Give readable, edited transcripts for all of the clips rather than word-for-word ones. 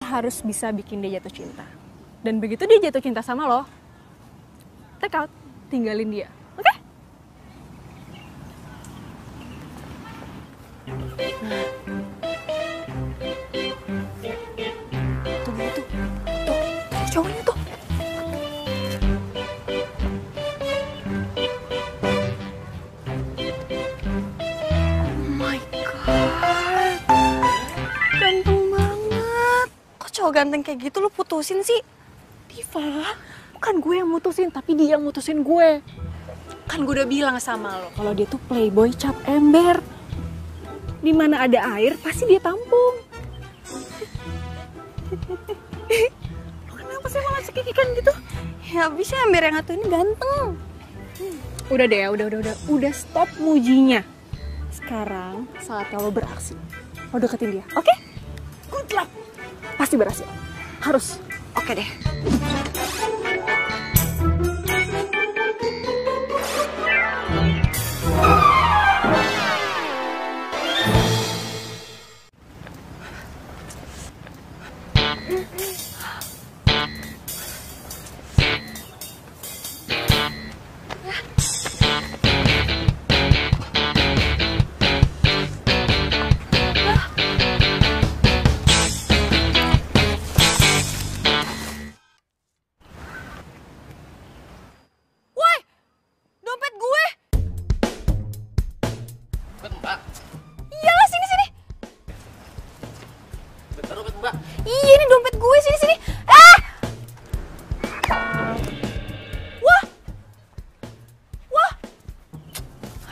harus bisa bikin dia jatuh cinta. Dan begitu dia jatuh cinta sama lo, take out, tinggalin dia. Oke? Tuh, cowoknya tuh. Oh my god, ganteng banget. Kok cowok ganteng kayak gitu lo putusin sih? Diva, bukan gue yang mutusin, tapi dia yang mutusin gue. Kan gue udah bilang sama lo kalau dia tuh playboy cap ember. Di mana ada air pasti dia tampung. Lo kenapa sih malah cekikikan gitu? Ya bisa, ember yang satu ini ganteng. Udah deh ya, udah stop mujinya. Sekarang saatnya lo beraksi. Lo deketin dia, oke? Good luck. Pasti berhasil. Harus. Oke deh. Iya, ini dompet gue, sini. Ah! Wah.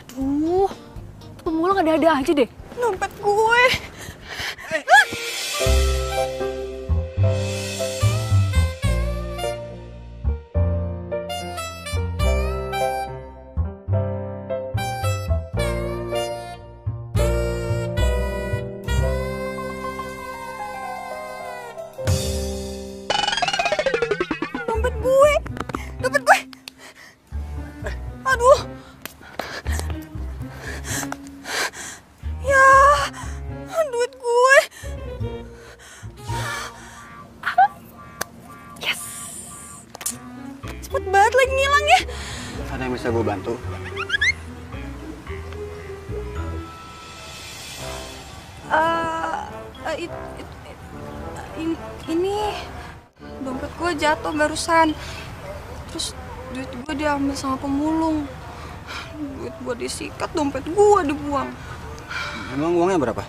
Aduh, pemulang ada-ada aja deh. Dompet gue. Dompet gue. Aduh. Ya, duit gue. Yes. Cepet banget lagi ngilang ya. Ada yang bisa gue bantu? Ini dompet gue jatuh barusan. Terus duit gue diambil sama pemulung. Duit gue disikat, dompet gue dibuang. Emang uangnya berapa?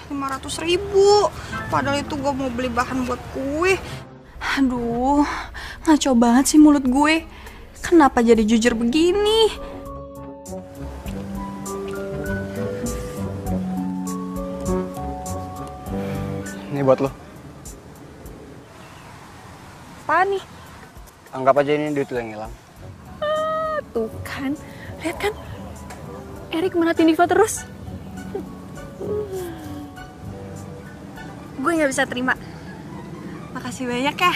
Rp500.000. Padahal itu gue mau beli bahan buat kue. Aduh, ngaco banget sih mulut gue. Kenapa jadi jujur begini? Ini buat lo. Apaan nih? Anggap aja ini duit lo yang hilang. Tuh kan, lihat kan, Erik merhatiin Diva terus. Gue nggak bisa terima. Makasih banyak ya.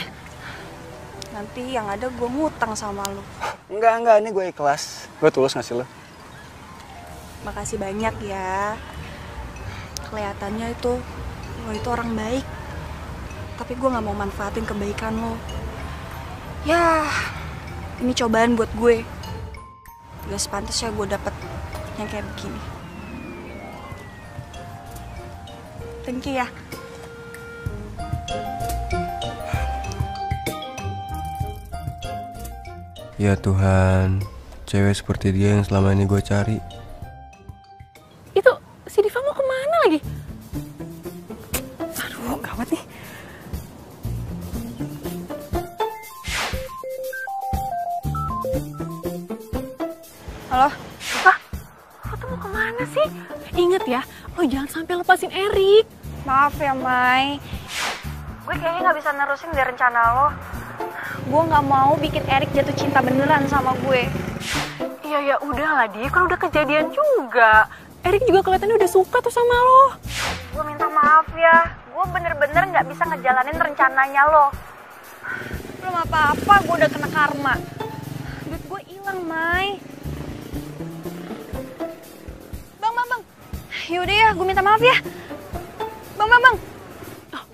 Nanti yang ada gue ngutang sama lo. Enggak, ini gue ikhlas. Gue tulus ngasih lo. Makasih banyak ya. Kelihatannya lo itu orang baik. Tapi gue nggak mau manfaatin kebaikan lo. Ya, ini cobaan buat gue. Gak sepantasnya gue dapet yang kayak begini. Thank you ya. Ya Tuhan, cewek seperti dia yang selama ini gue cari. Itu si Diva mau kemana lagi? Aduh, gawat nih. Halo, Diva? Lo tuh mau kemana sih? Ingat ya, lo jangan sampai lepasin Erik. Maaf ya, Mai. Gue kayaknya nggak bisa nerusin dari rencana lo. Gue nggak mau bikin Erik jatuh cinta beneran sama gue. Ya udahlah, Di, kan udah kejadian juga. Erik juga kelihatannya udah suka tuh sama lo. Gue minta maaf ya. Gue bener-bener nggak bisa ngejalanin rencananya lo. Belum apa-apa, gue udah kena karma. Duit hilang, Mai. Bang. Yaudah ya, gue minta maaf ya. Bang. Oh,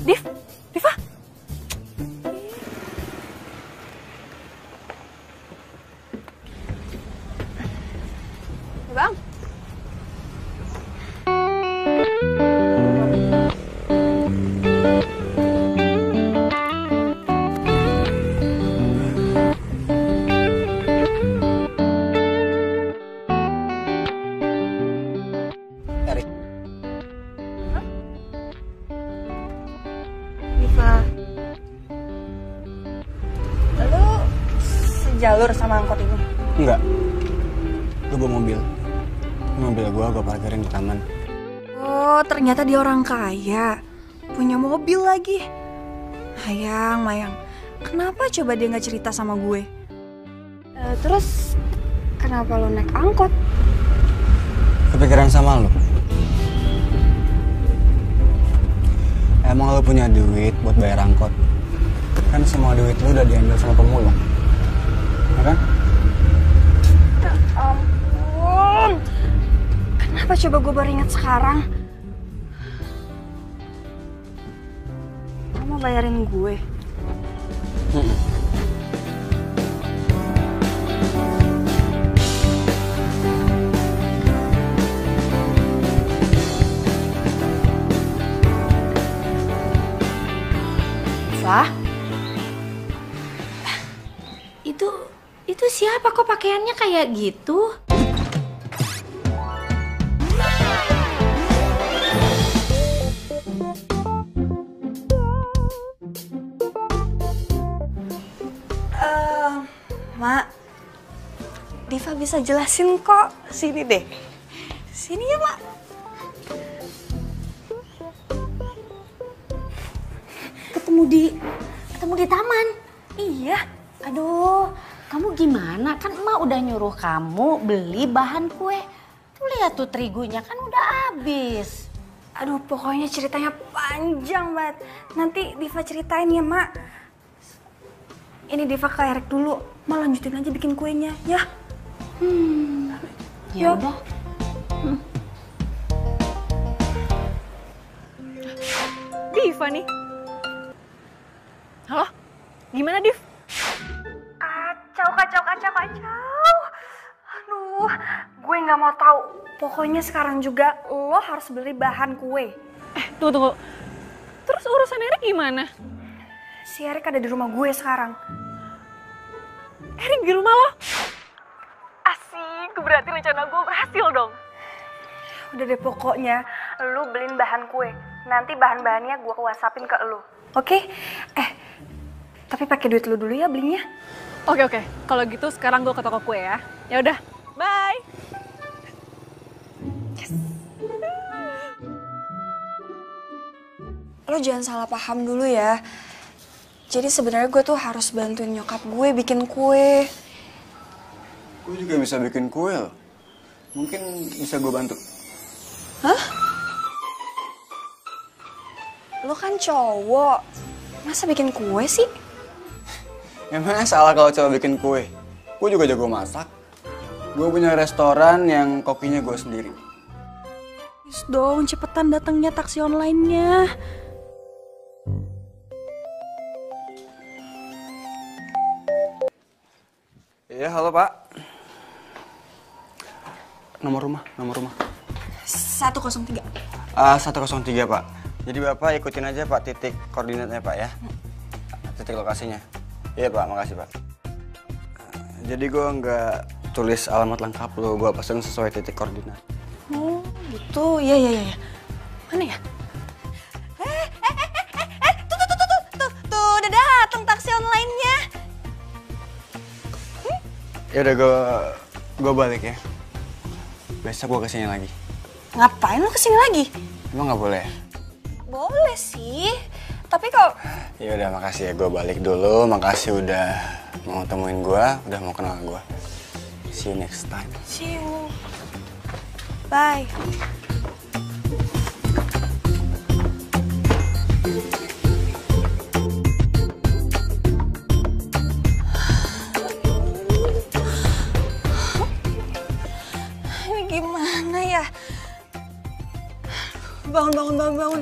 Diva? Bang. Tarik. Diva. Lu sejalur sama angkot ini? Enggak. Gue bawa mobil. Mobil gue parkirin di taman. Oh, ternyata dia orang kaya. Punya mobil lagi. Mayang. Kenapa coba dia nggak cerita sama gue? Terus kenapa lo naik angkot? Kepikiran sama lo. Emang lo punya duit buat bayar angkot? Kan semua duit lo udah diambil sama pemulung. Ya kan? Ya ampun. Kenapa coba gue baru ingat sekarang? Lo mau bayarin gue? Wah, itu siapa kok pakaiannya kayak gitu? Mak, Diva bisa jelasin kok. Sini deh. Sini ya, Mak. Ketemu di taman. Iya. Aduh, kamu gimana? Kan emak udah nyuruh kamu beli bahan kue. Tuh lihat tuh terigunya kan udah habis. Aduh, pokoknya ceritanya panjang banget. Nanti Diva ceritain ya, Mak. Ini Diva ke Erik dulu. Mak lanjutin aja bikin kuenya, ya. Ya udah. Diva nih. Halo? Gimana, Div? Kacau. Aduh, gue nggak mau tahu. Pokoknya sekarang juga lo harus beli bahan kue. Tunggu. Terus urusan Erik gimana? Si Erik ada di rumah gue sekarang. Erik di rumah lo? Asik, berarti rencana gue berhasil dong. Udah deh, pokoknya lo beliin bahan kue. Nanti bahan-bahannya gue WhatsAppin ke lo. Oke? Tapi pakai duit lo dulu ya belinya. Oke. Kalau gitu sekarang gue ke toko kue ya. Ya udah, bye. Lo jangan salah paham dulu ya. Jadi sebenarnya gue tuh harus bantuin nyokap gue bikin kue. Gue juga bisa bikin kue loh. Mungkin bisa gue bantu. Hah? Lo kan cowok. Masa bikin kue sih? Emangnya salah kalau cowok bikin kue? Gue juga jago masak. Gue punya restoran yang kokinya gue sendiri. Please dong, cepetan datangnya taksi online-nya. Iya, halo Pak. Nomor rumah. 103. 103 Pak. Jadi Bapak ikutin aja Pak titik koordinatnya Pak ya. Titik lokasinya. Iya Pak, makasih Pak. Jadi gue nggak tulis alamat lengkap lo, gue pesen sesuai titik koordinat. Oh gitu, iya. Mana ya? Tuh, udah datang taksi online-nya. Ya udah gue balik ya. Besok gue kesini lagi. Ngapain lo kesini lagi? Emang nggak boleh? Boleh sih, tapi kalau... Ya udah, makasih ya, gue balik dulu. Makasih udah mau temuin gue, udah mau kenal gue. See you next time. See you. Bye. bangun.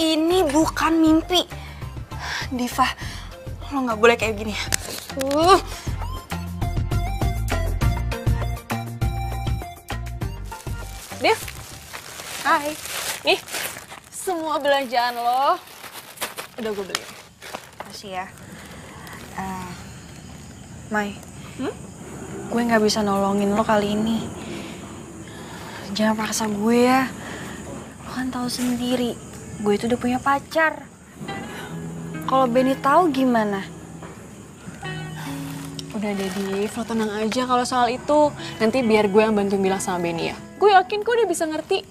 Ini bukan mimpi. Diva, lo nggak boleh kayak gini. Div, hai. Nih, semua belanjaan lo udah gue beli. Makasih ya. Mai, gue nggak bisa nolongin lo kali ini. Jangan paksa gue ya. Lo kan tahu sendiri, gue itu udah punya pacar. Kalau Benny tahu gimana? Udah deh, Div, lo tenang aja kalau soal itu. Nanti biar gue yang bantu bilang sama Benny ya. Gue yakin kok dia bisa ngerti.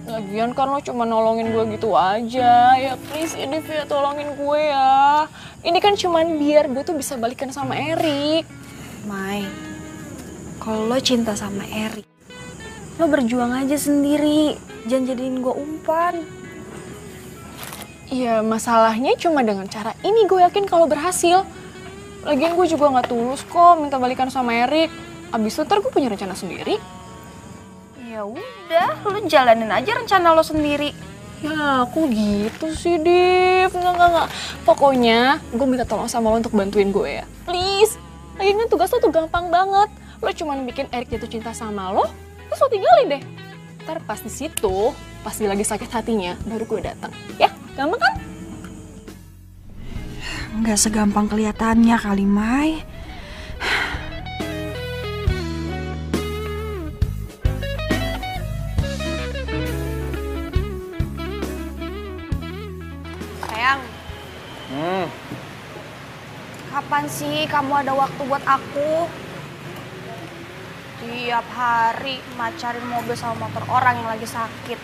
Lagian kan lo cuma nolongin gue gitu aja. Ya please ya Div ya, tolongin gue ya. Ini kan cuman biar gue tuh bisa balikan sama Erik. Mai, kalau lo cinta sama Erik, lo berjuang aja sendiri. Jangan jadiin gue umpan. Iya, masalahnya cuma dengan cara ini gue yakin kalau berhasil. Lagian gue juga gak tulus kok minta balikan sama Erik. Abis itu ntar gue punya rencana sendiri. Ya udah, lo jalanin aja rencana lo sendiri. Ya, aku gitu sih, Div. Enggak. Pokoknya, gue minta tolong sama lo untuk bantuin gue ya. Please. Lagian kan tugas lo tuh gampang banget. Lo cuma bikin Erik jatuh cinta sama lo, terus lo tinggalin deh. Ntar pas di situ, pas dia lagi sakit hatinya, baru gue datang. Ya, gampang kan? Nggak segampang kelihatannya kali, Mai. Sayang. Kapan sih kamu ada waktu buat aku? Tiap hari macarin mobil sama motor orang yang lagi sakit.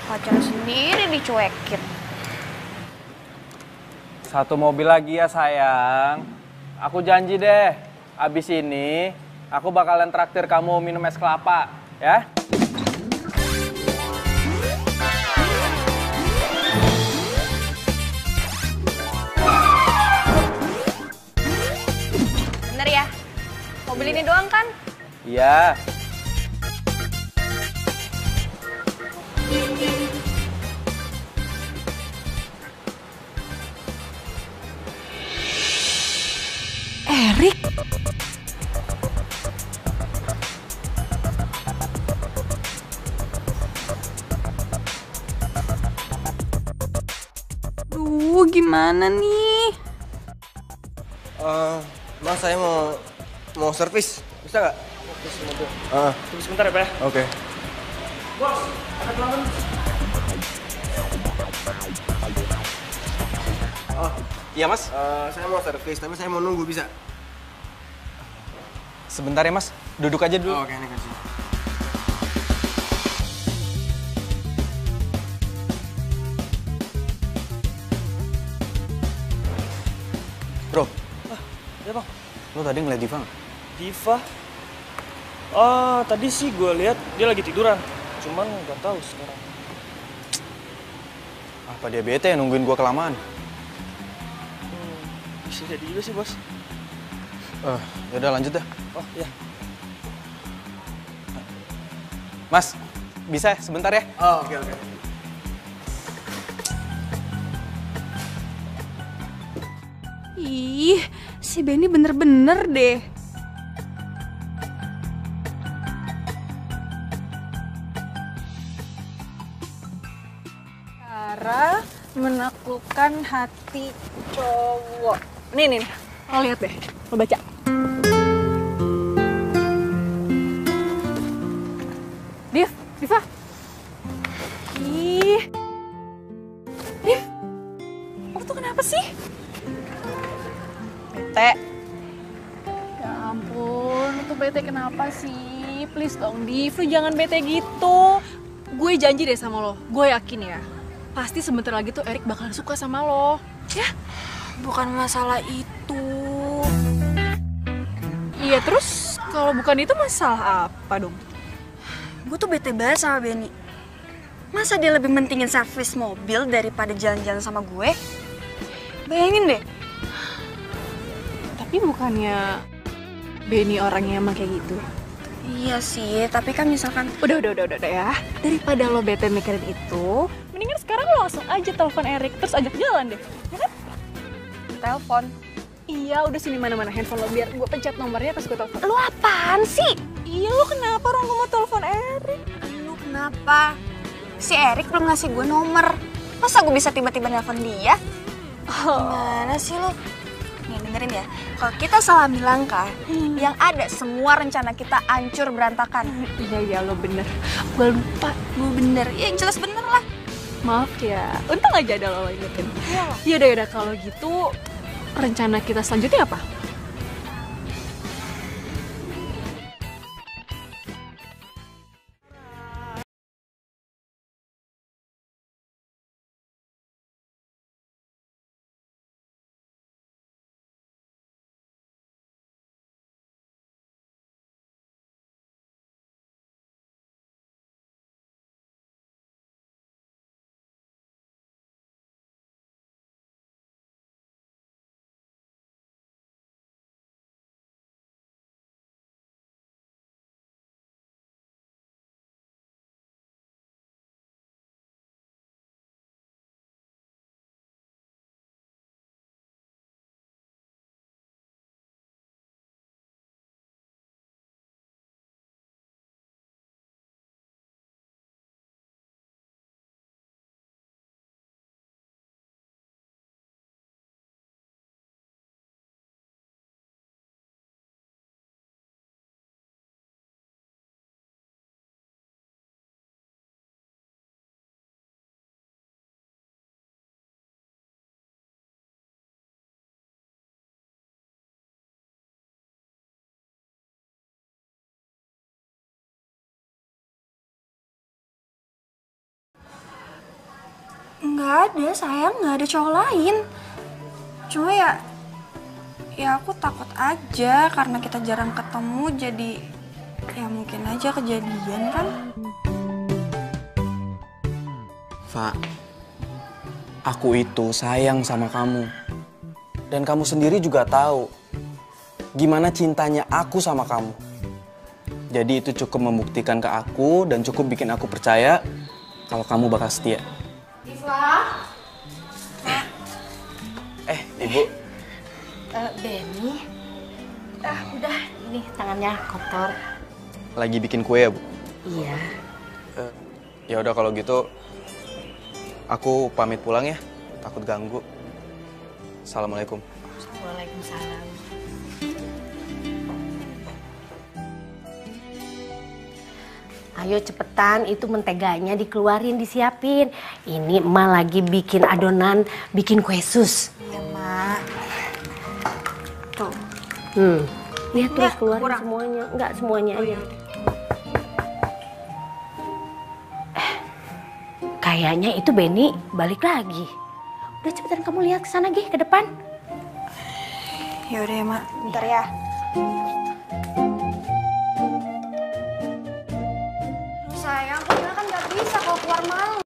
Pacarnya sendiri dicuekin. Satu mobil lagi ya sayang. Aku janji deh, abis ini aku bakalan traktir kamu minum es kelapa, ya? Bener ya? Mobil ini doang kan? Iya. Erik? Duh, gimana nih? Mas, saya mau servis, bisa nggak? Servis mobil. Tunggu sebentar ya, Pak. Oke. Bos, ada pelanggan. Oh, Iya mas, saya mau servis, tapi saya mau nunggu, bisa? sebentar ya mas, duduk aja dulu. Oke, ini kasih. Bro, Ya bang. lo tadi ngeliat Diva nggak? Diva? Oh, tadi sih gue lihat dia lagi tiduran. Cuman nggak tahu sekarang. Apa dia bete ya nungguin gua kelamaan? Bisa jadi juga sih bos. Yaudah lanjut dah. Oh iya. Mas, bisa ya sebentar ya? Oh, oke. Ih, si Benny bener-bener deh. Cara menaklukkan hati cowok. Nih, lo lihat deh, lo baca. Diva. Ih, Div, lo tuh kenapa sih? Bete. Ya ampun, lo tuh bete kenapa sih? Please dong, Div, lo jangan bete gitu. Gue janji deh sama lo, gue yakin ya. Pasti sebentar lagi tuh Erik bakalan suka sama lo. Ya? Bukan masalah itu. Iya, terus kalau bukan itu masalah apa dong? Gue tuh bete banget sama Benny. Masa dia lebih mentingin servis mobil daripada jalan-jalan sama gue? Bayangin deh. Tapi bukannya Benny orangnya emang kayak gitu? Iya sih, tapi kan misalkan Udah ya. Daripada lo bete mikirin itu, mendingan sekarang lo langsung aja telepon Erik terus ajak jalan deh. Ya kan? telepon. Iya, udah sini mana-mana handphone lo biar gue pencet nomornya pas gue telepon. Lu apaan sih? Iya, lo kenapa orang gue mau telepon Erik? Lu kenapa? Si Erik belum ngasih gue nomor. Masa gue bisa tiba-tiba nelpon dia? Gimana sih lu? Nih dengerin ya. Kalau kita salah melangkah, yang ada semua rencana kita hancur berantakan. Iya, lo bener. Gue lupa. Gue bener, ya jelas bener lah. Maaf ya. Untung aja ada lo ingetin. Yaudah, kalau gitu rencana kita selanjutnya apa? Nggak ada sayang, nggak ada cowok lain. Cuma ya aku takut aja karena kita jarang ketemu jadi ya mungkin aja kejadian kan. Fa, aku itu sayang sama kamu. Dan kamu sendiri juga tahu gimana cintanya aku sama kamu. Jadi itu cukup membuktikan ke aku dan cukup bikin aku percaya kalau kamu bakal setia. Ibu. Benny. Udah, ini tangannya kotor. Lagi bikin kue ya, Bu? Iya. Ya udah kalau gitu aku pamit pulang ya. Takut ganggu. Assalamualaikum. Waalaikumsalam. Ayo cepetan, itu menteganya dikeluarin, disiapin. Ini emak lagi bikin adonan, bikin kue sus. Iya mak. Tuh. Lihat tuh, Nggak, keluarin kurang. semuanya. Enggak, semuanya aja. Kayaknya itu Benny balik lagi. Udah cepetan kamu lihat ke sana Gi, ke depan. Ya udah ya mak, bentar ya. Sayang, padahal kan nggak bisa kalau keluar malam.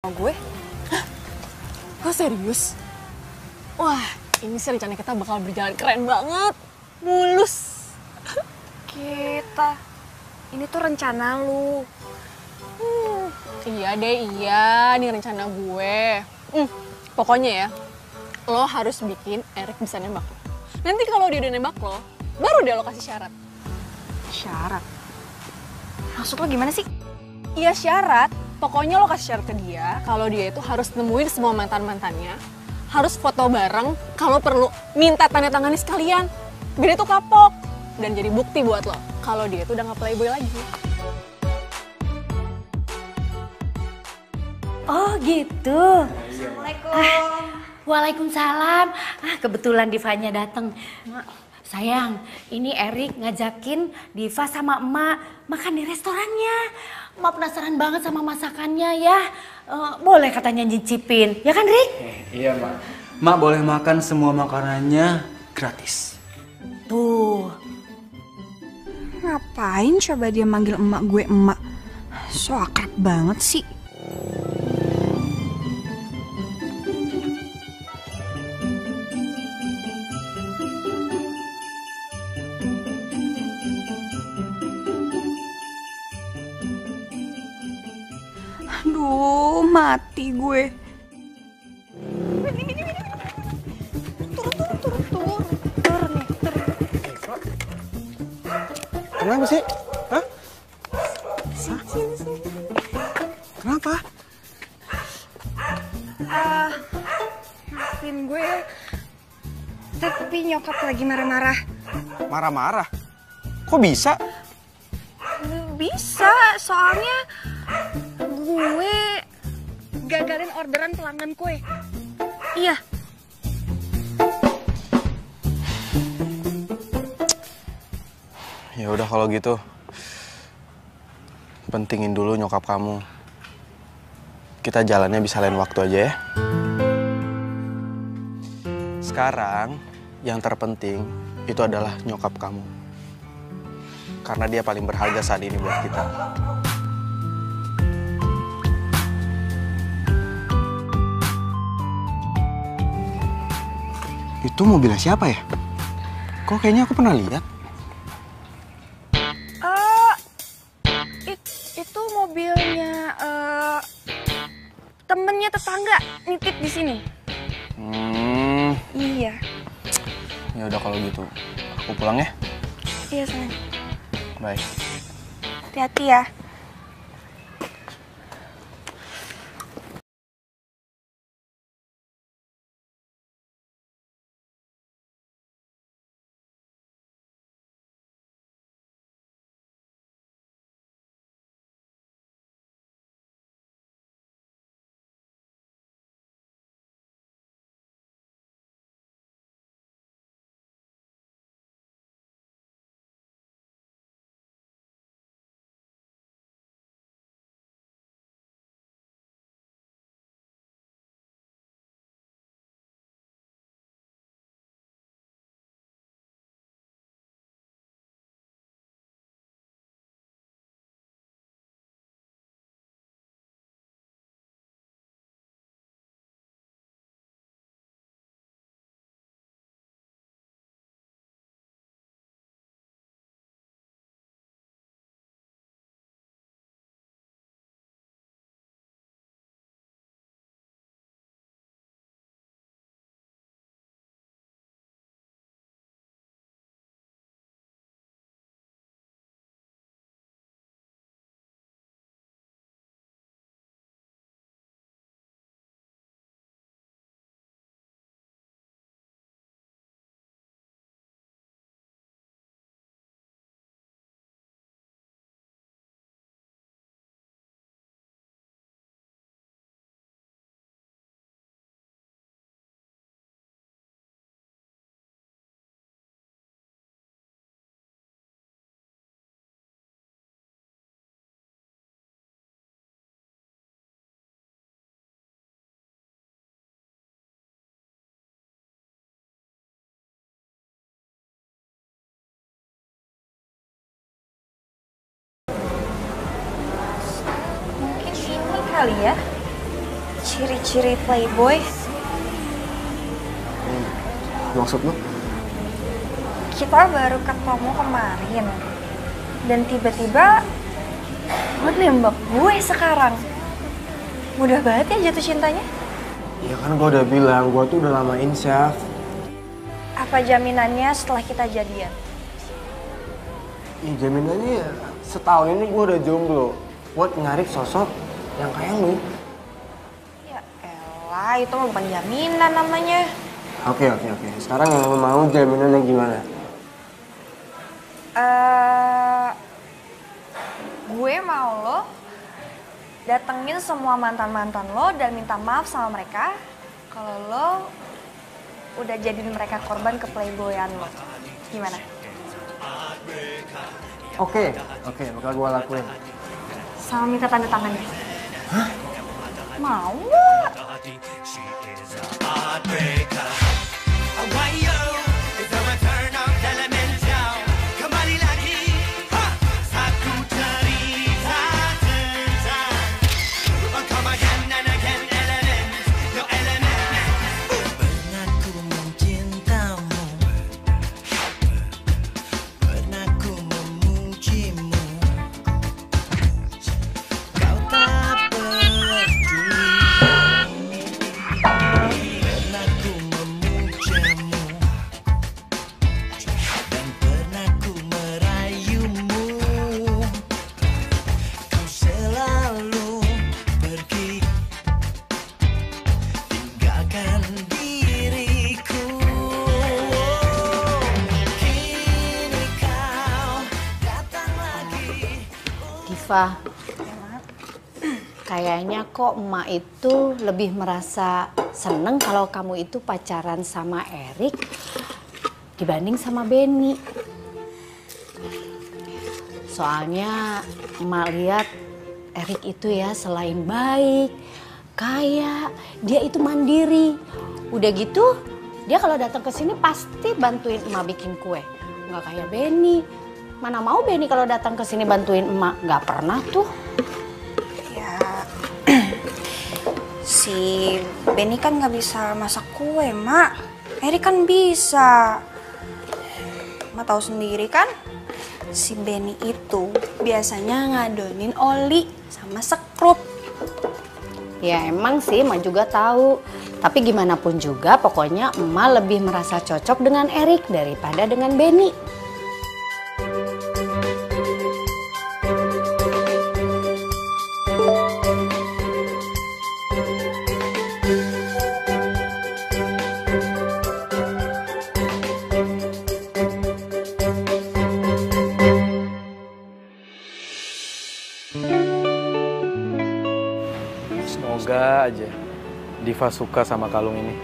sama gue. Oh serius? Wah, ini sih rencana kita bakal berjalan keren banget. Mulus. Kita, ini tuh rencana lu. Iya deh, iya. Ini rencana gue. Pokoknya ya, lo harus bikin Erik bisa nembak lo. Nanti kalau dia udah nembak lo, baru deh lo kasih syarat. Syarat? Maksud lo gimana sih? Iya syarat. Pokoknya lo kasih syarat ke dia, kalau dia itu harus nemuin semua mantan-mantannya, harus foto bareng, kalau perlu minta tanda tangannya sekalian. Biar itu kapok. Dan jadi bukti buat lo, kalau dia itu udah gak playboy lagi. Oh gitu. Assalamualaikum. Waalaikumsalam. Kebetulan Divanya datang. Sayang, ini Erik ngajakin Diva sama emak makan di restorannya. Emak penasaran banget sama masakannya ya. Boleh katanya nyicipin, ya kan Rik? Iya Mak. Mak boleh makan semua makanannya gratis. Tuh. Ngapain coba dia manggil emak gue emak? So akrab banget sih. Aduh, mati gue. Kenapa sih? Hah? Kenapa? Maafin gue. Tapi nyokap lagi marah-marah. Marah-marah? Kok bisa? Bisa, soalnya gue gagalin orderan pelanggan kue. Iya. Ya udah kalau gitu, pentingin dulu nyokap kamu. Kita jalannya bisa lain waktu aja ya. Sekarang yang terpenting itu adalah nyokap kamu. Karena dia paling berharga saat ini buat kita. Itu mobilnya siapa ya? Kok kayaknya aku pernah lihat? Itu mobilnya temennya tetangga nitip di sini. Iya. Ya udah kalau gitu, aku pulang ya. Iya sayang. Bye. Hati-hati ya. Mungkin ini kali ya. Ciri-ciri playboy? Maksud lu? Kita baru ketemu kemarin. Dan tiba-tiba lo nembak gue sekarang. Mudah banget ya jatuh cintanya? Ya kan gue udah bilang, gue tuh udah lama insyaf. Apa jaminannya setelah kita jadian? Ya jaminannya setahun ini gue udah jomblo. Buat nyari sosok yang kayak lu. Ya elah, itu mah bukan jaminan namanya. Oke. Sekarang yang lo mau jaminannya gimana? Gue mau lo datengin semua mantan-mantan lo dan minta maaf sama mereka kalau lo udah jadiin mereka korban ke playboyan lo. Gimana? Oke, bakal gue lakuin. Sama minta tanda tangannya. Hah? Mau nggak? Diva, kayaknya kok emak itu lebih merasa seneng kalau kamu itu pacaran sama Erik dibanding sama Benny. Soalnya emak lihat Erik itu ya selain baik, kaya, dia itu mandiri. Udah gitu, dia kalau datang ke sini pasti bantuin emak bikin kue. Nggak kayak Benny. Mana mau Benny kalau datang ke sini bantuin emak, nggak pernah tuh. Ya, si Benny kan nggak bisa masak kue, Mak. Erik kan bisa. Mak tahu sendiri kan, si Benny itu biasanya ngadonin oli sama sekrup. Ya emang sih, emak juga tahu. Tapi gimana pun juga, pokoknya emak lebih merasa cocok dengan Erik daripada dengan Benny. Semoga aja Diva suka sama kalung ini.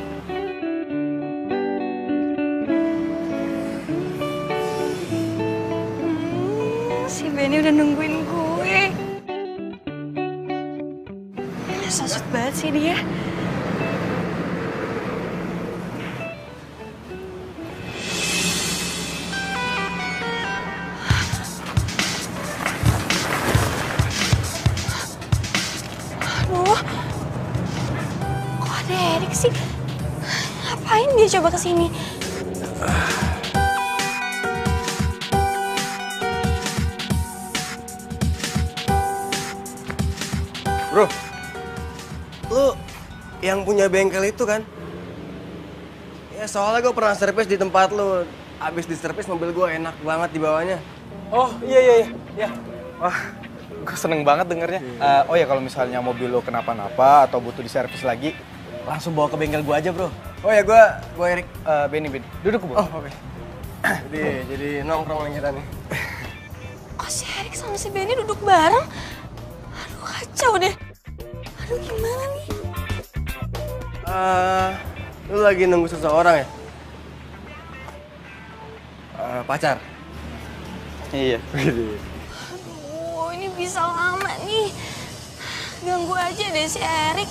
Si Benny udah nungguin gue. Sosok banget sih dia. Aduh, kok ada Erik sih? Ngapain dia coba kesini? Bro, lu yang punya bengkel itu kan? Ya soalnya gue pernah servis di tempat lu. Abis di servis mobil gue enak banget di bawahnya. Oh iya. Wah, gue seneng banget dengernya. Oh ya kalau misalnya mobil lo kenapa-napa atau butuh diservis lagi, langsung bawa ke bengkel gue aja bro. Oh ya gue Erik. Benny, duduk bro. Oh oke. Jadi nongkrong lagi kita nih. Kok si Erik sama si Benny duduk bareng? Aduh kacau deh. Aduh gimana nih? Lu lagi nunggu seseorang ya? Pacar? Iya. Aduh ini bisa lama nih. Ganggu aja deh si Erik.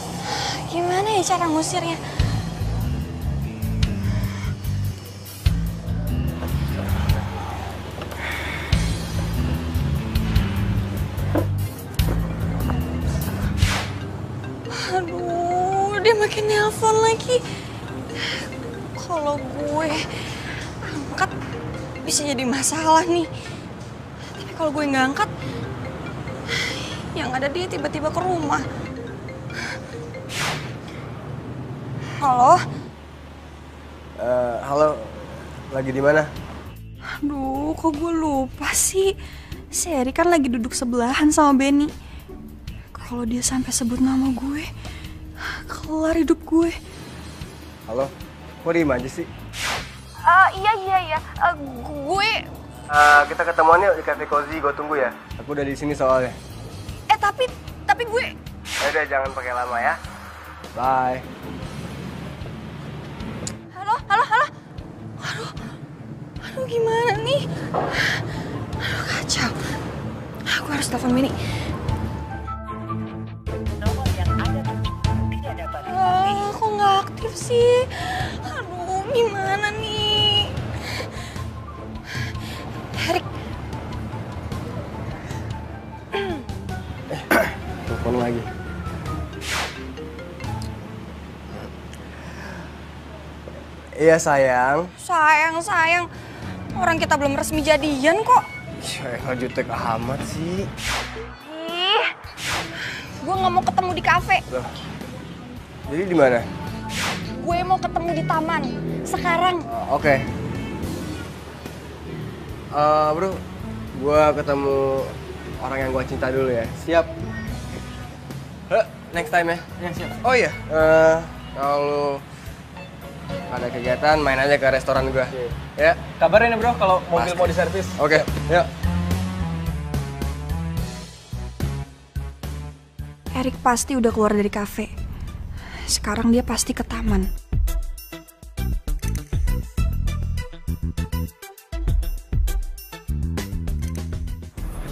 Gimana ya cara ngusirnya? Aduh. dia makin nelpon lagi. Kalau gue angkat bisa jadi masalah nih. Tapi kalau gue nggak angkat, yang ada dia tiba-tiba ke rumah. Halo? Halo, lagi di mana? Aduh, kok gue lupa sih. Si Eri kan lagi duduk sebelahan sama Benny. Kalau dia sampai sebut nama gue, kelar hidup gue. Halo, kok diem aja sih? Iya. Gue... Kita ketemuan yuk di Cafe Cozy, gue tunggu ya. Aku udah di sini soalnya. Tapi gue... Ya udah, jangan pakai lama ya. Bye. Halo? Aduh, gimana nih? Aduh, kacau. Aku harus telepon Benny. Kok nggak aktif sih? Aduh, gimana nih? Erik. Telepon lagi. Iya sayang. Sayang. Orang kita belum resmi jadian kok. Ya jutek amat sih. Ih, gue nggak mau ketemu di kafe. Loh. Jadi di mana? Gue mau ketemu di taman. Sekarang. Oke. Bro, gue ketemu orang yang gue cinta dulu ya. Siap. Next time ya. Ya, siap. Oh iya, kalau ada kegiatan main aja ke restoran gue. Ya. Kabarin ya bro kalau mobil Pasti. mau diservis. Oke, yuk. Erik pasti udah keluar dari kafe. Sekarang dia pasti ke taman.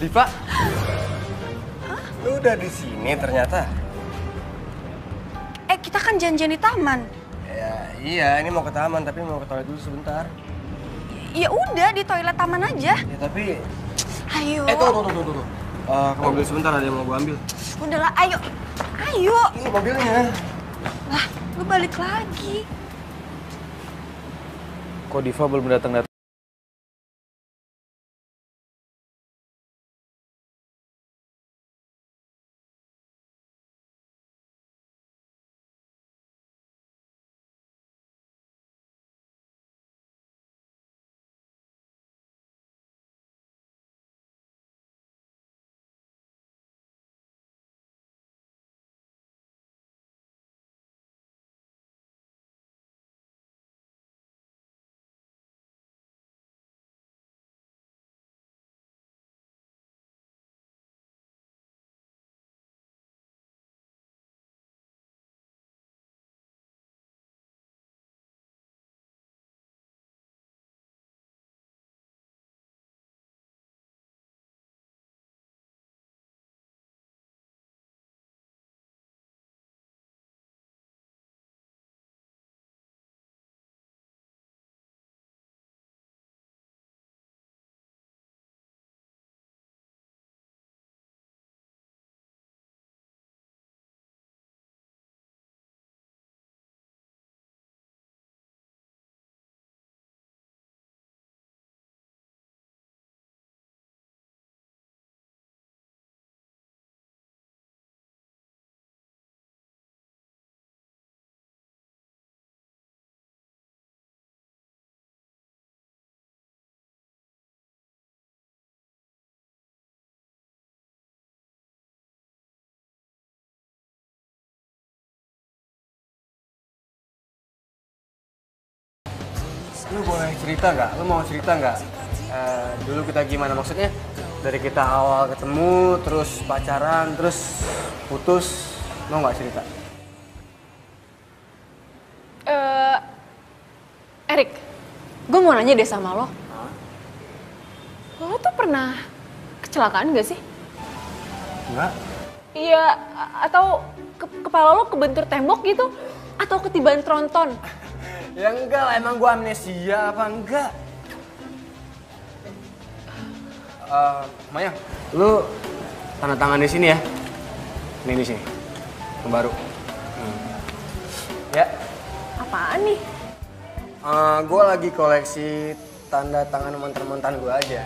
Diva? Lu udah di sini ternyata. Kita kan janjian di taman. Ya, iya, ini mau ke taman tapi mau ke toilet dulu sebentar. Ya udah, di toilet taman aja. Ya tapi... Ayo. Tunggu. Ke mobil sebentar, ada yang mau gue ambil. Udahlah, ayo. Ini mobilnya. Lah, lu balik lagi. Kok Diva belum datang? Lu boleh cerita nggak? Lu mau cerita nggak? Dulu kita gimana maksudnya? Dari kita awal ketemu, terus pacaran, terus putus, mau nggak cerita? Erik, gue mau nanya deh sama lo. Lo tuh pernah kecelakaan gak sih? Enggak. Iya, atau kepala lo kebentur tembok gitu? Atau ketiban tronton? Ya enggak lah, emang gua amnesia apa enggak? Maya, lu tanda tangan di sini ya. Ini di sini. Yang baru. Ya. Apaan nih? Gue lagi koleksi tanda tangan mantan-mantan gue aja.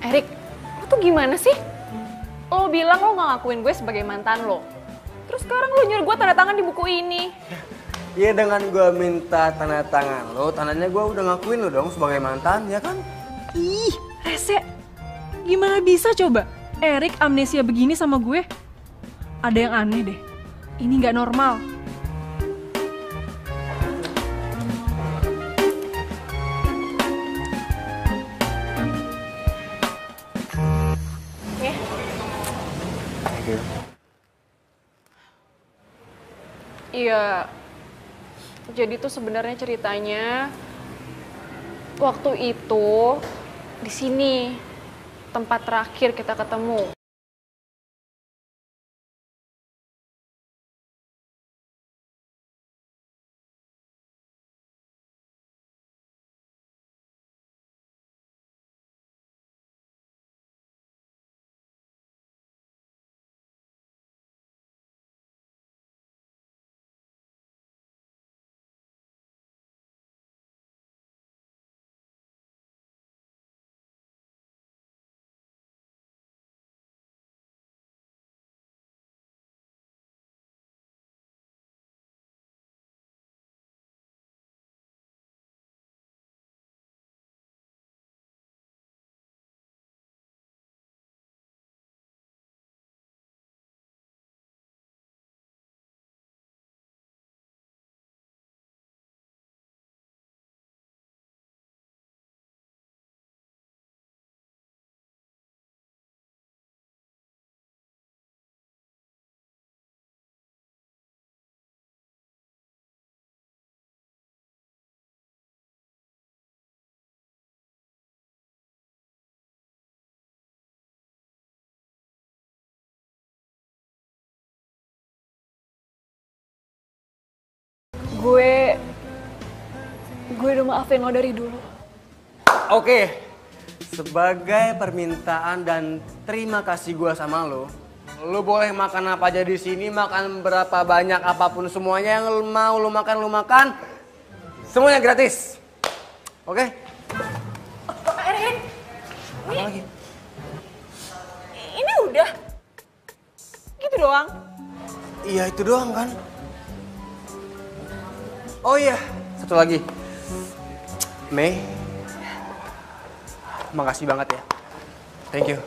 Erik, lo tuh gimana sih? Lo bilang lo gak ngakuin gue sebagai mantan lo. Terus sekarang lo nyuruh gue tanda tangan di buku ini. Iya, dengan gue minta tanda tangan lo, tandanya gue udah ngakuin lo dong sebagai mantan, ya kan? Ih, rese. Gimana bisa coba? Erik amnesia begini sama gue? Ada yang aneh deh. Ini nggak normal. Thank you. Iya, jadi tuh sebenarnya ceritanya waktu itu di sini tempat terakhir kita ketemu. Gue udah maafin lo dari dulu. Oke, sebagai permintaan dan terima kasih gue sama lo boleh makan apa aja di sini, makan berapa banyak apapun, semuanya yang lo mau lo makan, semuanya gratis. Oke? Erin, Apa lagi? ini udah? Gitu doang? Iya itu doang kan? Oh iya, satu lagi. Mei, makasih banget ya. Thank you.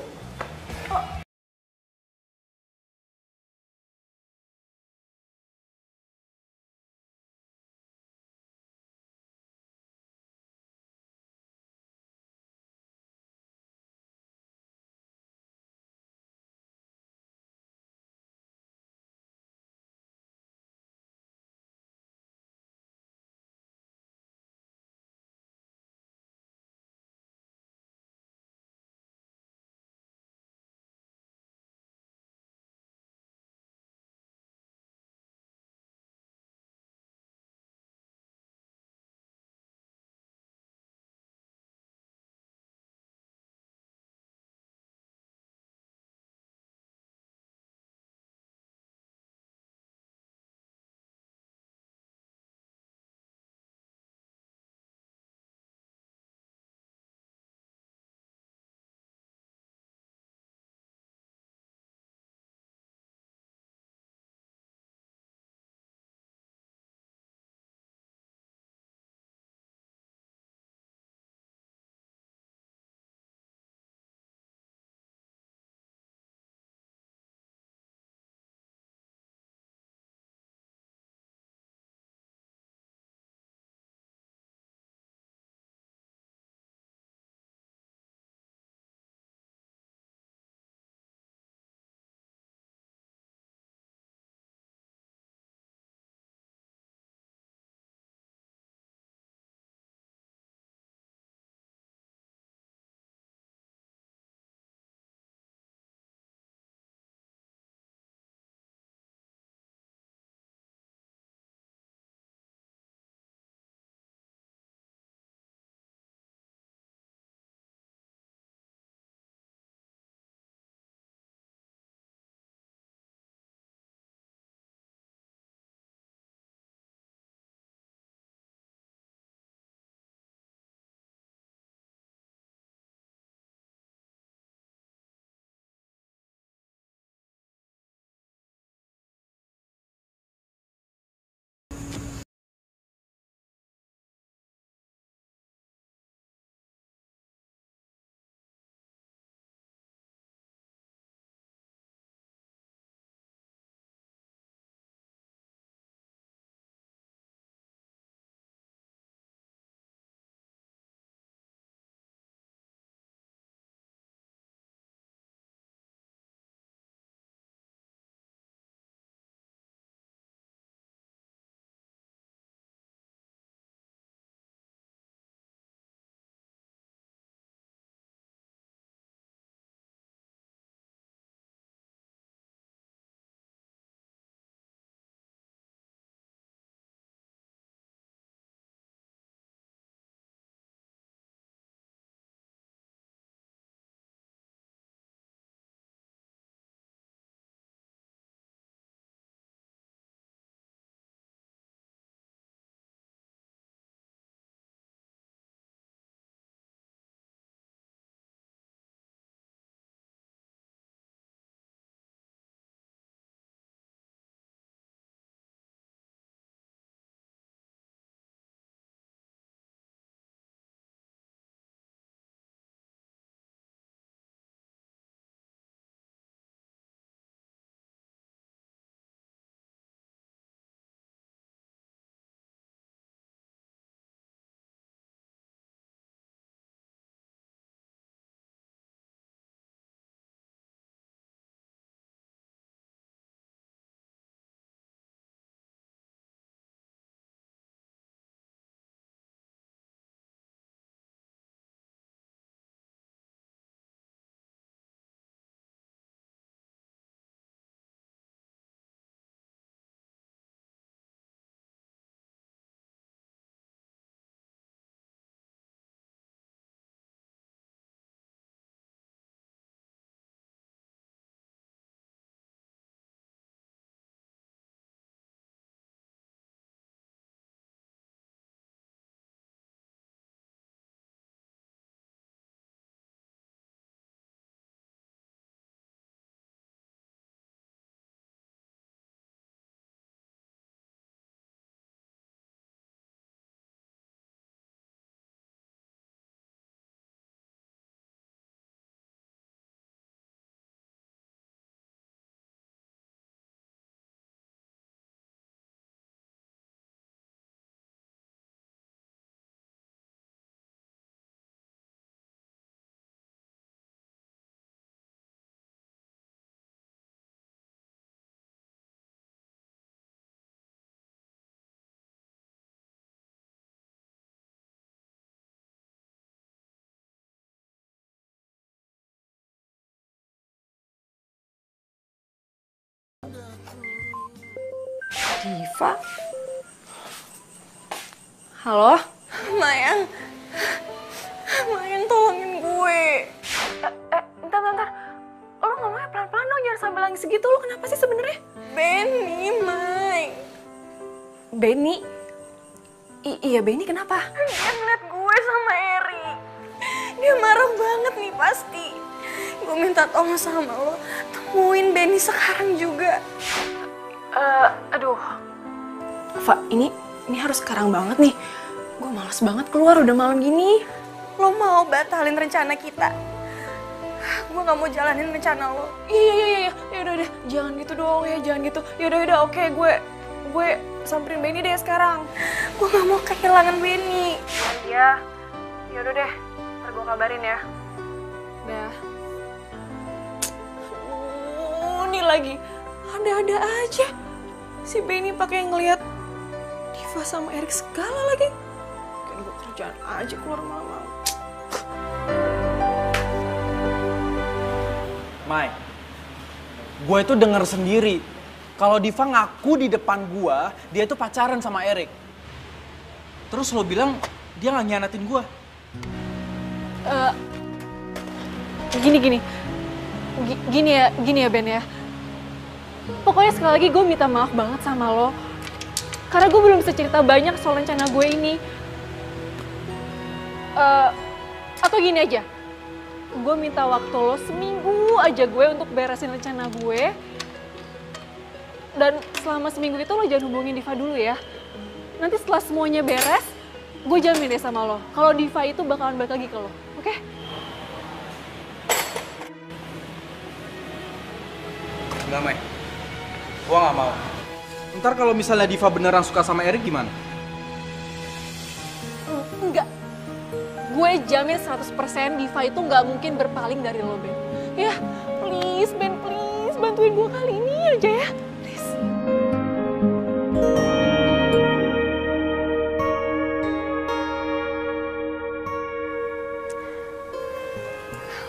Diva? Halo? Mayang. Mayang tolongin gue. Bentar. Lo ngomongnya pelan-pelan dong, jangan sambil nangis segitu. Lo kenapa sih sebenarnya? Benny, May. Benny? Iya, Benny kenapa? Dia ngeliat gue sama Eri. Dia marah banget nih pasti. Gue minta tolong sama lo, temuin Benny sekarang juga. Aduh. Fa, ini harus sekarang banget nih. Gue malas banget keluar udah malam gini. Lo mau batalin rencana kita? Gue gak mau jalanin rencana lo. Iya. Yaudah. Jangan gitu dong ya, jangan gitu. Yaudah, oke. Gue samperin Benny deh sekarang. Gue gak mau kehilangan Benny. Iya. Yaudah deh. Ntar gue kabarin ya. Dah. Ini lagi. Ada-ada aja. Si Benny pakai ngeliat Diva sama Erik segala lagi. Kan gue kerjaan aja keluar malam-malam. Mai, gue itu denger sendiri kalau Diva ngaku di depan gue dia itu pacaran sama Erik. Terus lo bilang dia nggak ngianatin gue. Gini ya Ben ya. Pokoknya sekali lagi gue minta maaf banget sama lo. Karena gue belum bisa cerita banyak soal rencana gue ini. Atau gini aja. Gue minta waktu lo seminggu aja gue untuk beresin rencana gue. Dan selama seminggu itu lo jangan hubungin Diva dulu ya. Nanti setelah semuanya beres, gue jamin deh sama lo. Kalau Diva itu bakalan balik lagi ke lo, oke? Enggak, Mai. Gue nggak mau. Ntar kalau misalnya Diva beneran suka sama Erik gimana? Enggak. Gue jamin 100% Diva itu nggak mungkin berpaling dari lo, Ben. Ya, please, Ben, please. Bantuin gue kali ini aja ya. Please.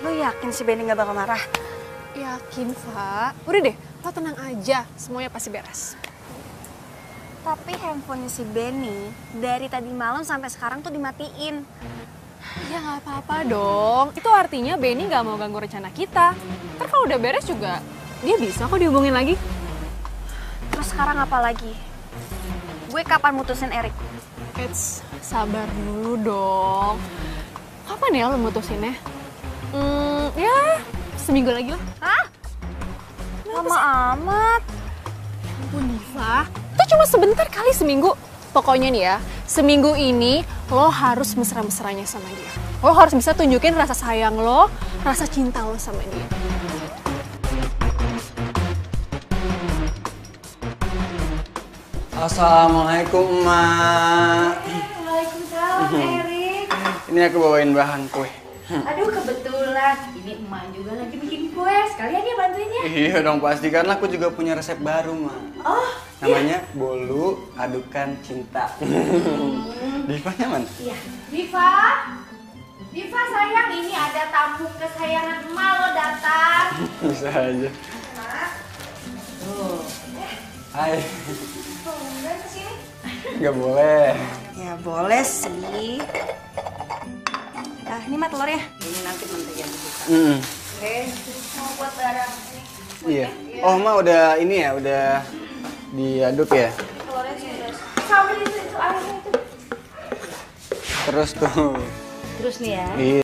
Lo yakin si Benny gak bakal marah? Yakin, Fa. Udah deh, lo tenang aja. Semuanya pasti beres. Tapi handphonenya si Benny dari tadi malam sampai sekarang tuh dimatiin. Ya nggak apa-apa dong. Itu artinya Benny nggak mau ganggu rencana kita. Ntar kalau udah beres juga, dia bisa kok dihubungin lagi. Terus sekarang apa lagi? Gue kapan mutusin Erik? Eits, sabar dulu dong. Kapan ya lo mutusinnya? Ya seminggu lagi lah. Hah? Lama amat. Ampun Diva, itu cuma sebentar kali seminggu. Pokoknya nih ya, seminggu ini lo harus mesra-mesranya sama dia. Lo harus bisa tunjukin rasa sayang lo, rasa cinta lo sama dia. Assalamualaikum, Emak. Waalaikumsalam, Erik. Ini aku bawain bahan kue. Aduh, kebetulan. Ini emak juga lagi bikin kue. Sekalian ya bantuin ya. Iya dong, pasti karena aku juga punya resep baru, Mak. Oh, Namanya bolu adukan cinta. Divanya mana? iya. Diva sayang, ini ada tamu kesayangan emak lo datang. Bisa aja. Tuh. Hai. Tungguin kesini. Nggak boleh. Ya boleh sih. Ini mah telurnya. Ini nanti mentega dibuka. Oke, mau buat barang ini. Iya. Oh, Mak udah ini ya, udah diaduk ya? Telurnya sudah. Sambil itu airnya itu. Terus tuh. Terus nih ya. Iya.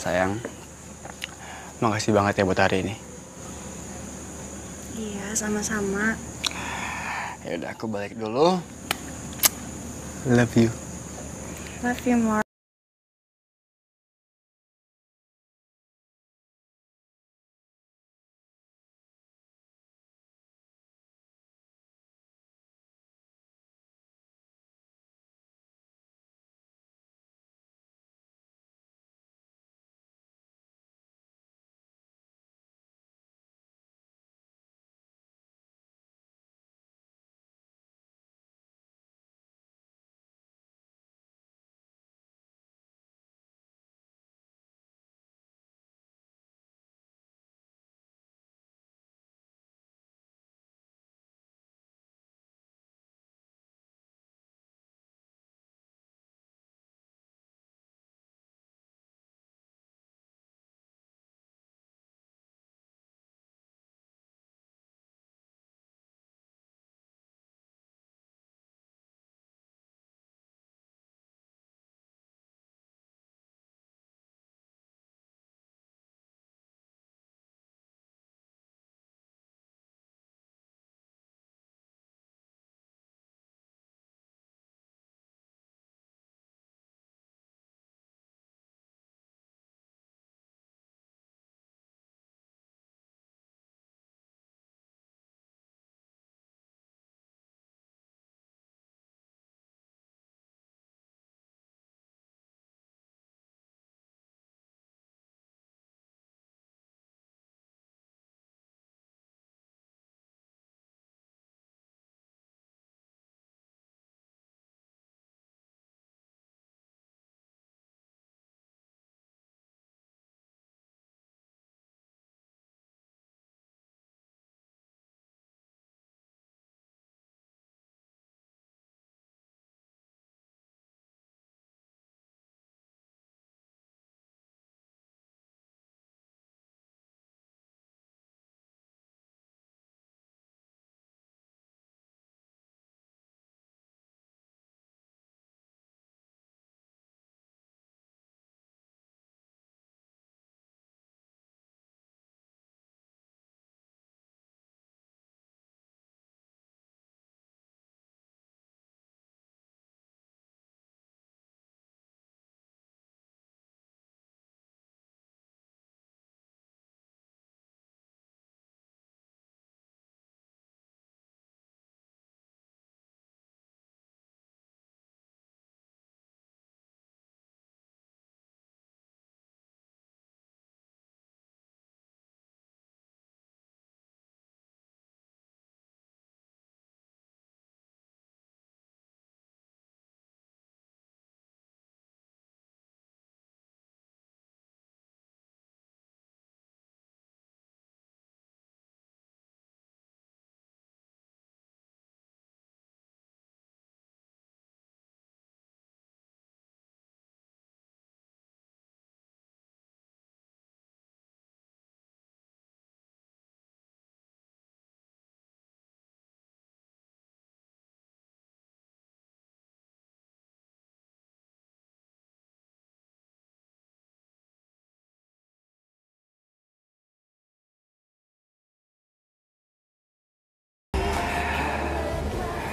Sayang, makasih banget ya buat hari ini. Iya, sama-sama. Ya udah, aku balik dulu. Love you. Love you more.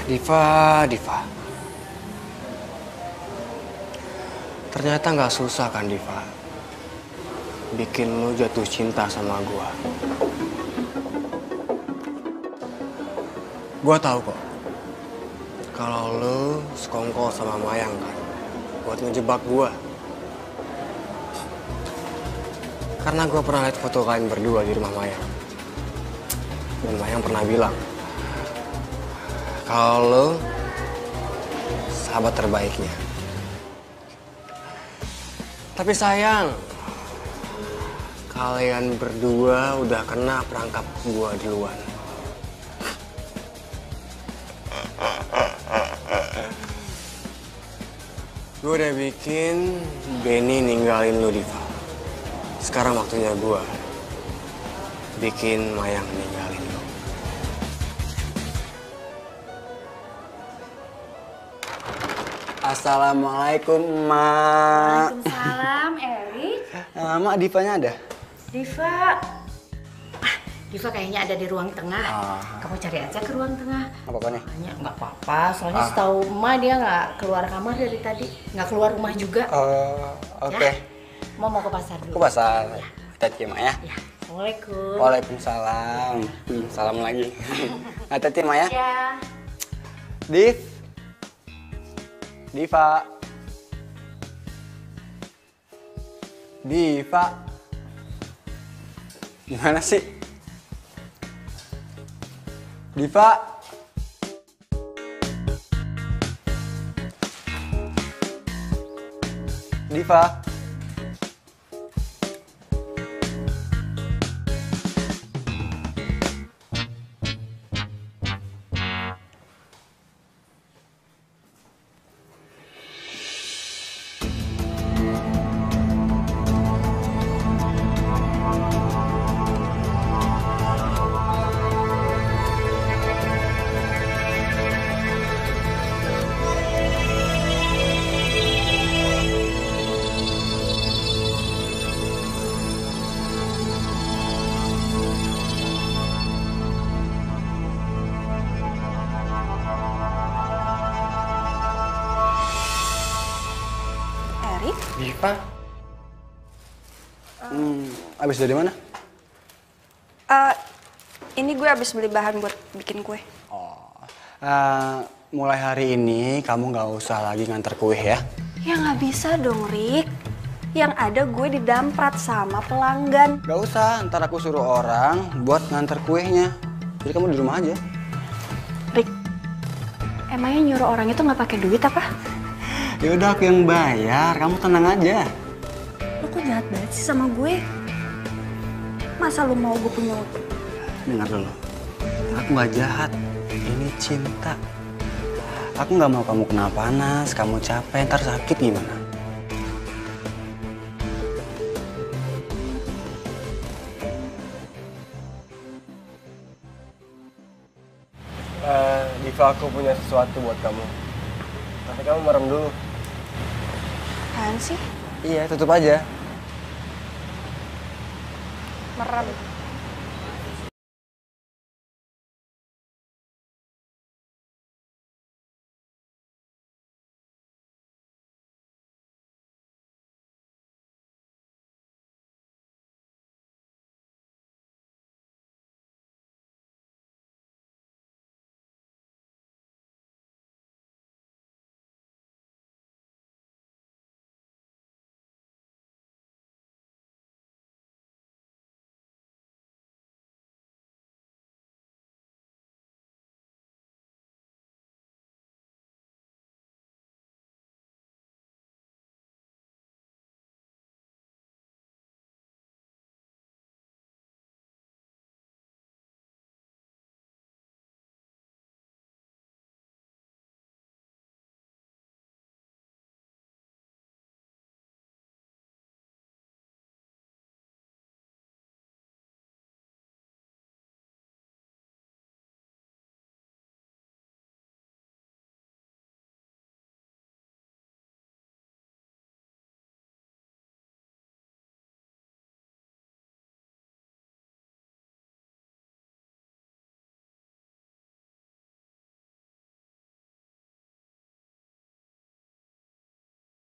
Diva. Ternyata nggak susah kan, Diva? Bikin lo jatuh cinta sama gua. Gua tahu kok. Kalau lo sekongkol sama Mayang kan, buat ngejebak gua. Karena gua pernah lihat foto kalian berdua di rumah Mayang. Dan Mayang pernah bilang, kalau lo sahabat terbaiknya. Tapi sayang, kalian berdua udah kena perangkap gua duluan. Gue udah bikin Benny ninggalin lo, Diva. Sekarang waktunya gua bikin Mayang ninggalin lo. Assalamualaikum, Mak. Waalaikumsalam, Erik. Mak, Divanya ada? Diva. Diva kayaknya ada di ruang tengah. Kamu cari aja ke ruang tengah. Apa apa nih? Makanya nggak apa-apa, soalnya setahu emak dia nggak keluar kamar dari tadi. Nggak keluar rumah juga. Oke. Ya? Mau ke pasar dulu. Ke pasar. Hati-hati Mak ya. Ya. Assalamualaikum. Waalaikumsalam. Salam lagi. Hati-hati Mak ya. Ya. Diva. Gimana sih? Diva. Erik? Diva. Abis dari mana? Ini gue abis beli bahan buat bikin kue. Mulai hari ini kamu nggak usah lagi nganter kue ya. Ya nggak bisa dong, Rik. Yang ada gue didamprat sama pelanggan. Gak usah, ntar aku suruh orang buat nganter kuenya. Jadi kamu di rumah aja. Rik, emangnya nyuruh orang itu nggak pakai duit apa? Ya udah aku yang bayar, kamu tenang aja. Lo kok jahat banget sih sama gue? Masa lo mau gue punya utang? Dengar dulu, aku gak jahat. Ini cinta. Aku gak mau kamu kena panas, kamu capek, ntar sakit gimana? Diva, aku punya sesuatu buat kamu. Tapi kamu merem dulu. Apaan sih? Iya, tutup aja. Merem.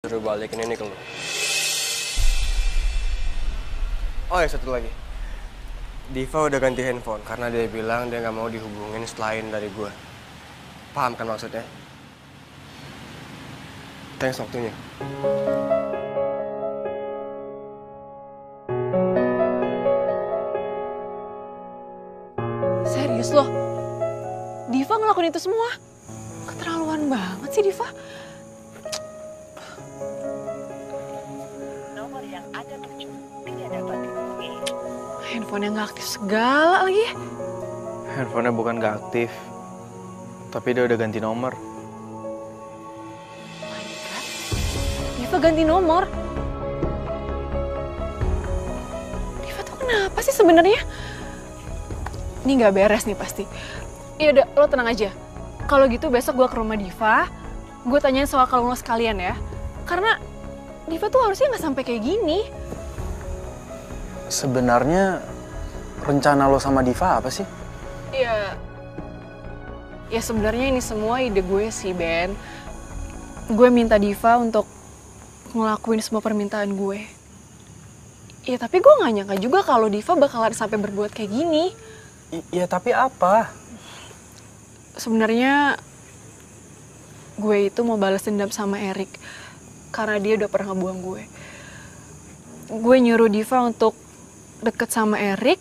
Suruh balikin ini ke lu. Oh ya, satu lagi. Diva udah ganti handphone karena dia bilang dia nggak mau dihubungin selain dari gue. Paham kan maksudnya? Thanks waktunya. Serius loh? Diva ngelakuin itu semua? Keterlaluan banget sih Diva. Handphonenya nggak aktif segala lagi. Handphonenya bukan nggak aktif, tapi dia udah ganti nomor. Diva ganti nomor. Diva tuh kenapa sih sebenarnya? Ini nggak beres nih pasti. Ya udah, lo tenang aja. Kalau gitu besok gue ke rumah Diva, gue tanyain soal kalung lo sekalian ya. Karena Diva tuh harusnya nggak sampai kayak gini. Sebenarnya rencana lo sama Diva apa sih? Ya sebenarnya ini semua ide gue sih, Ben. Gue minta Diva untuk ngelakuin semua permintaan gue. Ya tapi gue gak nyangka juga kalau Diva bakalan sampai berbuat kayak gini. Iya tapi apa? Sebenarnya gue itu mau balas dendam sama Erik karena dia udah pernah ngebuang gue. Gue nyuruh Diva untuk deket sama Erik,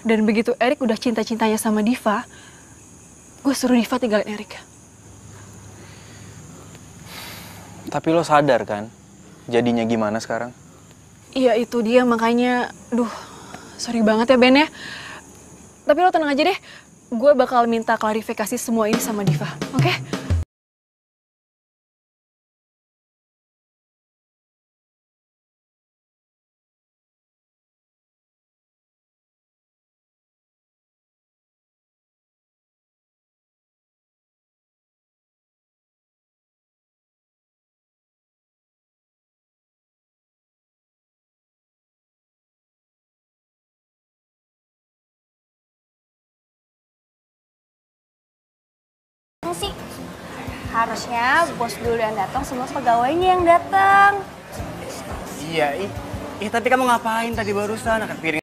dan begitu Erik udah cinta-cintanya sama Diva, gue suruh Diva tinggalin Erik. Tapi lo sadar kan jadinya gimana sekarang? Iya itu dia, makanya sorry banget ya Ben ya. Tapi lo tenang aja deh, gue bakal minta klarifikasi semua ini sama Diva, oke? Sih harusnya bos dulu yang datang, semua pegawainya yang datang. Iya, tapi kamu ngapain tadi barusan angkat piring?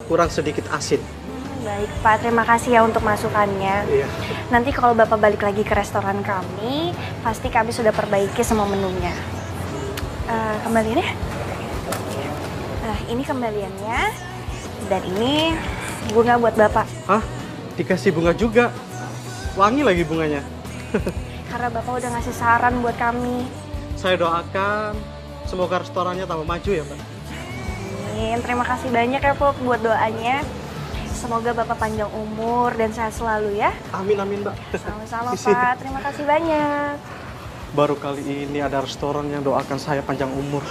Kurang sedikit asin. Baik Pak, terima kasih ya untuk masukannya. Iya. Nanti kalau Bapak balik lagi ke restoran kami, pasti kami sudah perbaiki semua menunya. Kembaliannya? Nah, ini kembaliannya. Dan ini bunga buat Bapak. Hah? Dikasih bunga juga? Wangi lagi bunganya. Karena Bapak udah ngasih saran buat kami. Saya doakan semoga restorannya tambah maju ya, Pak. Terima kasih banyak ya Pak buat doanya. Semoga Bapak panjang umur dan sehat selalu ya. Amin, amin, Mbak. Sama-sama Pak, terima kasih banyak. Baru kali ini ada restoran yang doakan saya panjang umur.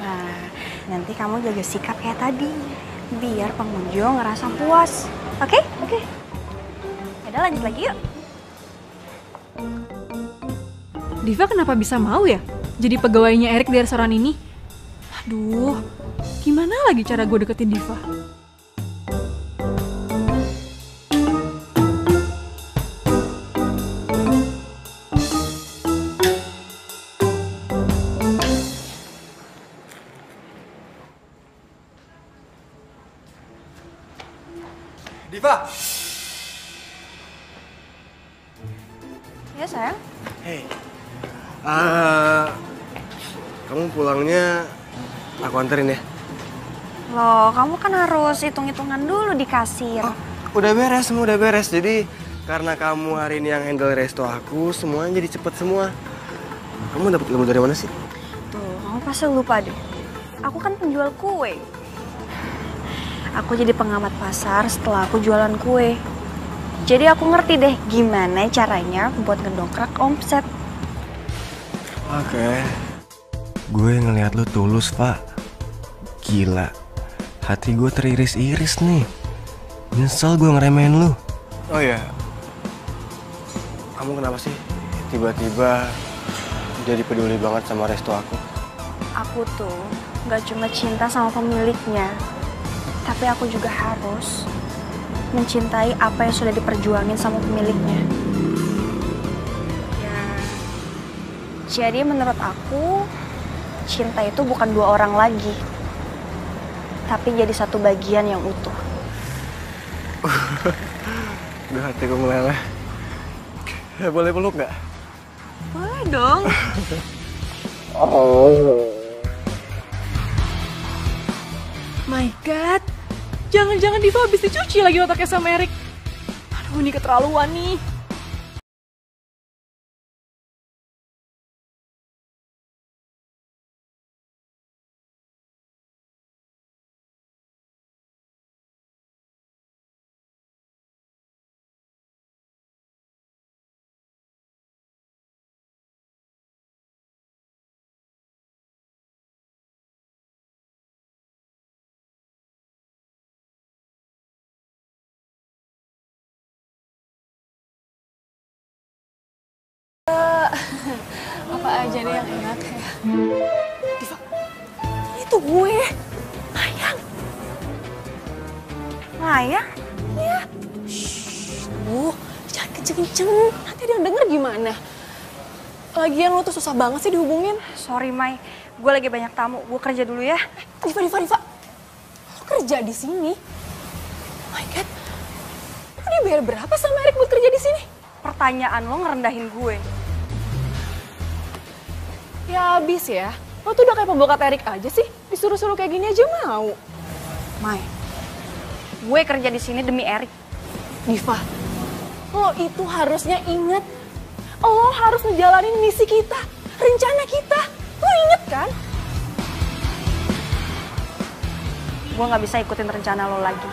Nah, nanti kamu jaga sikap kayak tadi. Biar pengunjung ngerasa puas. Oke? Oke. Yaudah lanjut lagi yuk. Diva kenapa bisa mau ya jadi pegawainya Erik di restoran ini? Aduh, gimana lagi cara gue deketin Diva? Diva! Ya sayang. Hei, kamu pulangnya aku anterin ya. Loh, kamu kan harus hitung-hitungan dulu di kasir. Udah beres, semua udah beres. Jadi Karena kamu hari ini yang handle resto aku, semuanya jadi cepet semua. Kamu dapat ilmu dari mana sih? Tuh, kamu pasti lupa deh. Aku kan penjual kue. Aku jadi pengamat pasar setelah aku jualan kue. Jadi aku ngerti deh gimana caranya buat ngedongkrak omset. Oke. Gue ngelihat lu tulus, Pak. Gila. Hati gue teriris-iris nih. Nyesel gue ngeremehin lu. Oh iya. Kamu kenapa sih tiba-tiba jadi peduli banget sama resto aku? Aku tuh gak cuma cinta sama pemiliknya, tapi aku juga harus mencintai apa yang sudah diperjuangin sama pemiliknya. Ya, jadi menurut aku, cinta itu bukan dua orang lagi, tapi jadi satu bagian yang utuh. Udah hatiku meleleh. Ya, boleh peluk nggak? Boleh dong. My God, jangan-jangan Diva habis dicuci lagi otaknya sama Erik. Aduh, ini keterlaluan nih. Apa aja deh yang enak ya. Diva, itu gue. Mayang. Mayang? Iya. Shh, jangan kenceng-kenceng. Nanti ada yang denger gimana? Lagian lo tuh susah banget sih dihubungin. Sorry, Mai. Gue lagi banyak tamu. Gue kerja dulu ya. Diva. Lo kerja di sini? Oh my God. Lo dibayar berapa sama Erik buat kerja di sini? Pertanyaan lo ngerendahin gue. Ya abis ya. Lo tuh udah kayak pembokat Erik aja sih. Disuruh-suruh kayak gini aja mau. Mai, gue kerja di sini demi Erik. Diva, lo itu harusnya inget. Lo harus ngejalanin misi kita, rencana kita. Lo inget kan? Gue gak bisa ikutin rencana lo lagi.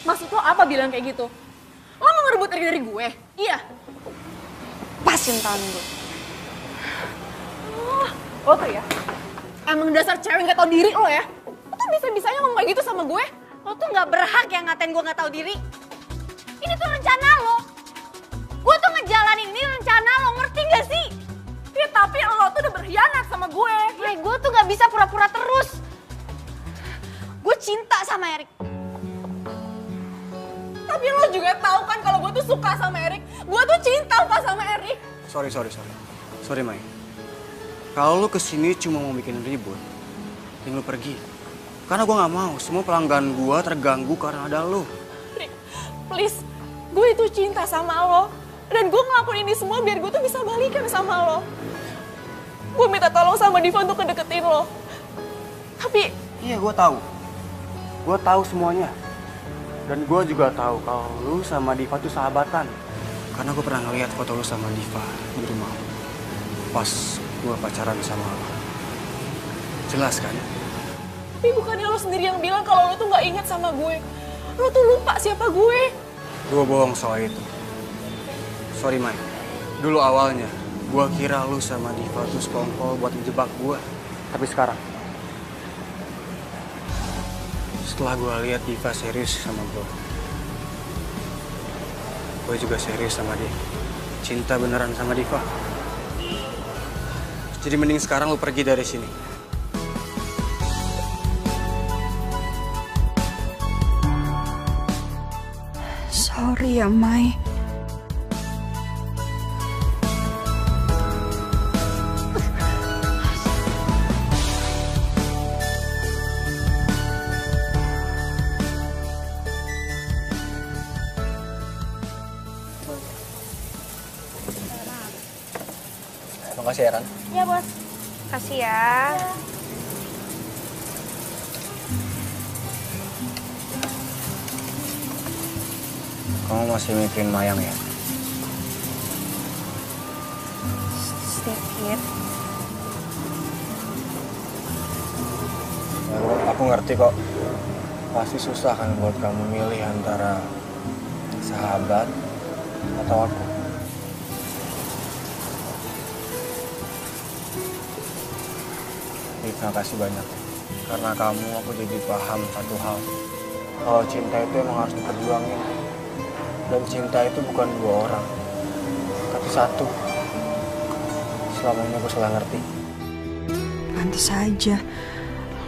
Maksud lo apa bilang kayak gitu? Lo mau ngerebut Erik dari gue? Iya. Pasin tangan gue. Lo tuh ya, emang dasar cewek gak tau diri lo ya. Lo tuh bisa-bisanya ngomong kayak gitu sama gue. Lo tuh gak berhak yang ngatain gue gak tahu diri. Ini tuh rencana lo. Gue tuh ngejalanin ini rencana lo, ngerti gak sih? Ya tapi lo tuh udah berkhianat sama gue. Gue tuh gak bisa pura-pura terus. Gue cinta sama Erik. Tapi lo juga tahu kan kalau gue tuh suka sama Erik. Gue tuh cinta pas sama Erik. Sorry. Sorry, Mai. Kalau lu kesini cuma mau bikin ribut, lu pergi. Karena gue nggak mau semua pelanggan gue terganggu karena ada lu. Rick, please, gue itu cinta sama lo. Dan gue ngelakuin ini semua biar gue tuh bisa balikan sama lo. Gue minta tolong sama Diva untuk ngedeketin lo. Tapi... Iya, gue tahu. Gue tahu semuanya. Dan gue juga tahu kalau lu sama Diva tuh sahabatan. Karena gue pernah ngeliat foto lu sama Diva di rumah. Pas gue pacaran sama lo. Jelas kan? Tapi bukannya lo sendiri yang bilang kalau lo tuh gak ingat sama gue. Lo tuh lupa siapa gue. Gue bohong soal itu. Sorry, Mai. Dulu awalnya, gue kira lu sama Diva tuh sekongkol buat ngejebak gue. Tapi sekarang, setelah gue lihat Diva serius sama gue juga serius sama dia. Cinta beneran sama Diva. Jadi mending sekarang lu pergi dari sini. Sorry ya, Mai. Makasih ya, Ran. Iya, Bos. Kasih ya. Kamu masih mikirin Mayang ya? Sedikit. Ya, aku ngerti kok. Pasti susah kan buat kamu milih antara sahabat atau aku. Terima kasih banyak. Karena kamu aku jadi paham satu hal. Kalau cinta itu emang harus diperjuangin. Dan cinta itu bukan dua orang, tapi satu. Selama ini aku salah ngerti. Pantes aja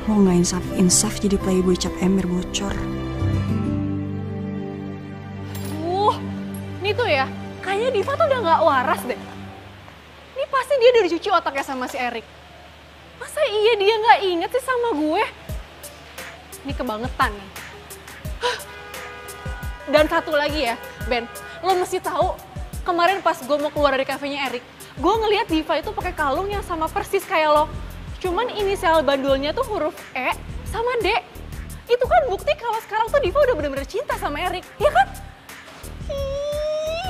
lo nggak insaf jadi playboy cap ember bocor. Ini tuh ya, kayaknya Diva tuh udah nggak waras deh. Ini pasti dia udah dicuci otaknya sama si Erik. Masa iya dia nggak inget sih sama gue? Ini kebangetan nih. Dan satu lagi ya, Ben, lo mesti tahu kemarin pas gue mau keluar dari kafenya Erik, gue ngeliat Diva itu pakai kalung yang sama persis kayak lo. Cuman inisial bandulnya tuh huruf E sama D. Itu kan bukti kalau sekarang tuh Diva udah bener-bener cinta sama Erik, ya kan?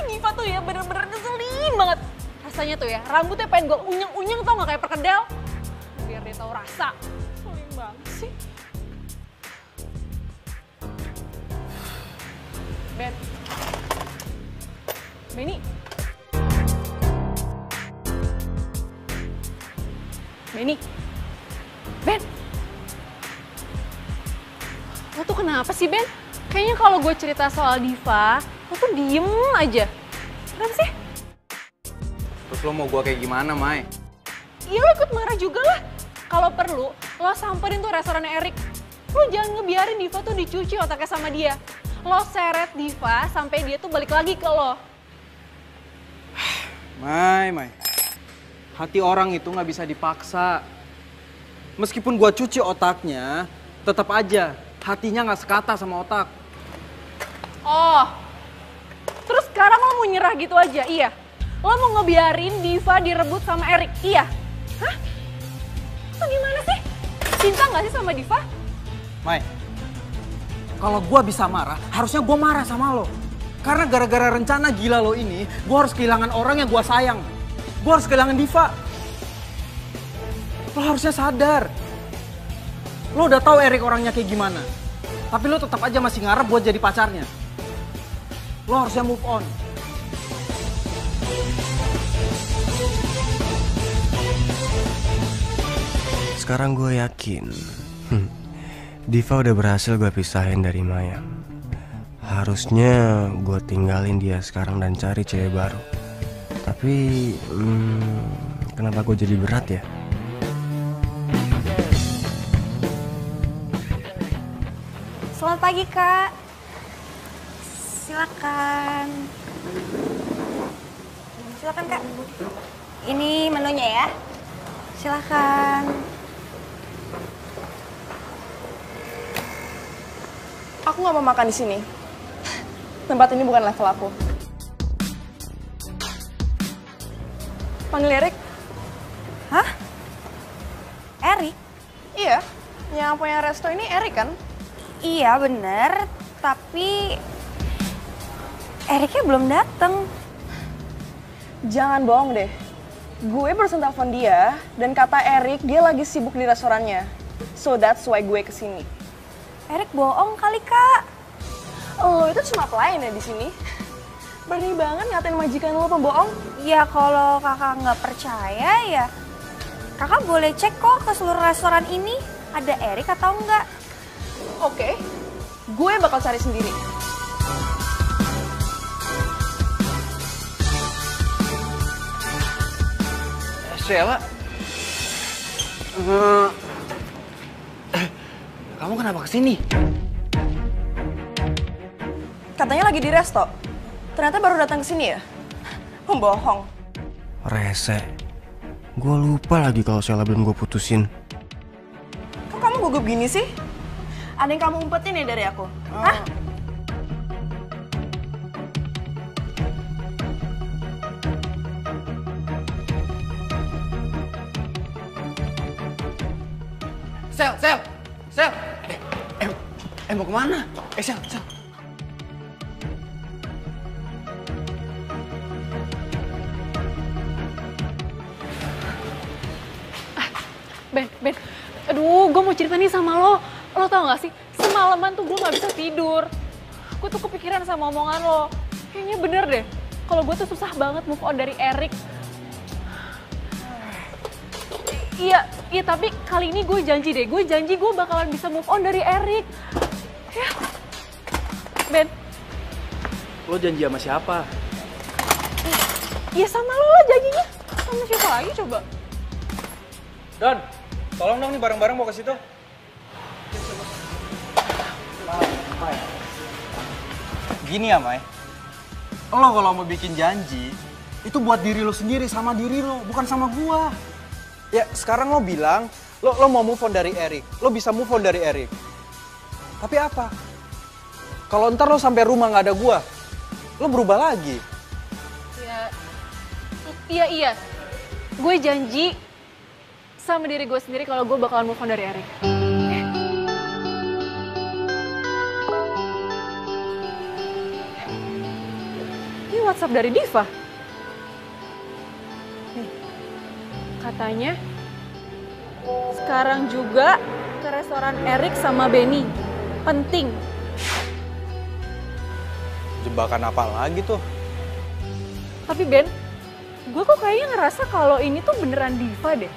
Diva tuh ya bener-bener ngeselin banget. Rasanya tuh ya, rambutnya pengen gue unyeng-unyeng tau gak kayak perkedel. Biar dia tahu rasa. Ngeselin banget sih. Ben. Benny. Benny. Ben. Lo tuh kenapa sih, Ben? Kayaknya kalau gue cerita soal Diva, lo tuh diem aja. Kenapa sih? Terus lo mau gue kayak gimana, Mai? Iya, lo ikut marah juga lah. Kalau perlu, lo samperin tuh restorannya Erik. Lo jangan ngebiarin Diva tuh dicuci otaknya sama dia. Lo seret Diva sampai dia tuh balik lagi ke lo. Mai. Hati orang itu nggak bisa dipaksa. Meskipun gua cuci otaknya, tetap aja hatinya nggak sekata sama otak. Oh, terus sekarang lo mau nyerah gitu aja, iya? Lo mau ngebiarin Diva direbut sama Erik, iya? Hah? Atau gimana sih? Cinta nggak sih sama Diva? Mai, kalau gua bisa marah, harusnya gua marah sama lo. Karena gara-gara rencana gila lo ini, gua harus kehilangan orang yang gua sayang. Gua harus kehilangan Diva. Lo harusnya sadar. Lo udah tahu Erik orangnya kayak gimana. Tapi lo tetap aja masih ngarep buat jadi pacarnya. Lo harusnya move on. Sekarang gue yakin Diva udah berhasil gue pisahin dari Maya. Harusnya gue tinggalin dia sekarang dan cari cewek baru. Tapi kenapa gue jadi berat ya? Selamat pagi, Kak. Silakan. Silakan, Kak. Ini menunya ya. Silakan. Aku nggak mau makan di sini. Tempat ini bukan level aku. Panggil Erik. Hah? Erik? Iya, yang punya resto ini Erik kan? Iya, bener. Tapi Eriknya belum dateng. Jangan bohong deh. Gue barusan telepon dia dan kata Erik dia lagi sibuk di restorannya. So that's why gue kesini. Erik bohong kali, Kak. Lo itu cuma pelayan ya di sini. Berani banget ngatain majikan lo pembohong. Ya kalau kakak nggak percaya ya kakak boleh cek kok ke seluruh restoran ini ada Erik atau enggak. Oke, gue bakal cari sendiri. Sheila, kamu kenapa kesini? Katanya lagi di resto. Ternyata baru datang ke sini ya? Pembohong. Rese. Gue lupa lagi kalau Sheila belum gue putusin. Kok kamu gugup gini sih? Ada yang kamu umpetin ya dari aku? Hah? Sel. Mau kemana? Sel. Ben. Aduh, gue mau cerita nih sama lo. Lo tau gak sih, semalaman tuh gue gak bisa tidur. Gue tuh kepikiran sama omongan lo. Kayaknya bener deh, kalau gue tuh susah banget move on dari Erik. Iya, tapi kali ini gue janji deh. Gue janji gue bakalan bisa move on dari Erik. Ya. Ben. Lo janji sama siapa? Ya sama lo lah janjinya. Sama siapa lagi coba? Don, tolong dong nih barang-barang mau ke situ. Gini ya, Mai. Lo kalau mau bikin janji, itu buat diri lo sendiri, sama diri lo, bukan sama gua. Ya, sekarang lo bilang, lo mau move on dari Erik. Lo bisa move on dari Erik. Tapi apa? Kalau ntar lo sampai rumah nggak ada gua, lo berubah lagi. Iya. Gue janji sama diri gue sendiri kalau gue bakalan move on dari Erik. Ini WhatsApp dari Diva. Nih, katanya sekarang juga ke restoran Erik sama Benny. Penting. Jebakan apa lagi tuh? Tapi Ben, gue kok kayaknya ngerasa kalau ini tuh beneran Diva deh.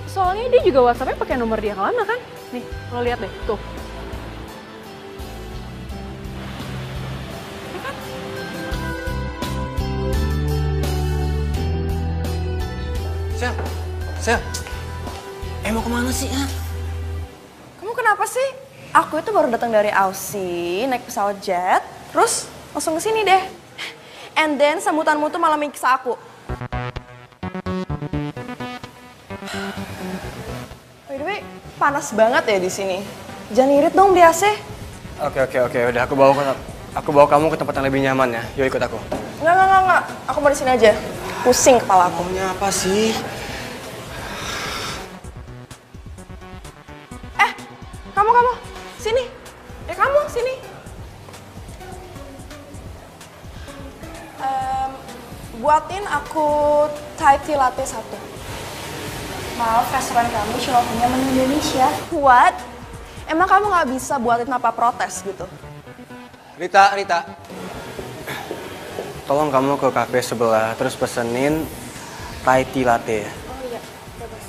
Soalnya dia juga WhatsApp-nya pakai nomor dia yang lama kan? Nih, lo lihat deh, tuh. Ya kan? Sel, mau kemana sih, ha? Kamu kenapa sih? Aku itu baru datang dari Aussie, naik pesawat jet, terus langsung ke sini deh. And then sambutanmu tuh malah miksa aku. By the way, panas banget ya di sini. Jangan irit dong di AC. Oke. Udah aku bawa kamu ke tempat yang lebih nyaman ya. Yuk ikut aku. Enggak. Aku mau di sini aja. Pusing kepala aku. Maunya apa sih? Kamu. Sini. Kamu, sini. Buatin aku Thai tea latte 1. Maaf, restoran kamu cuma punya menu Indonesia. What? Emang kamu nggak bisa buatin apa protes gitu? Rita. Tolong kamu ke kafe sebelah, terus pesenin Thai tea latte. Oh iya, bagus.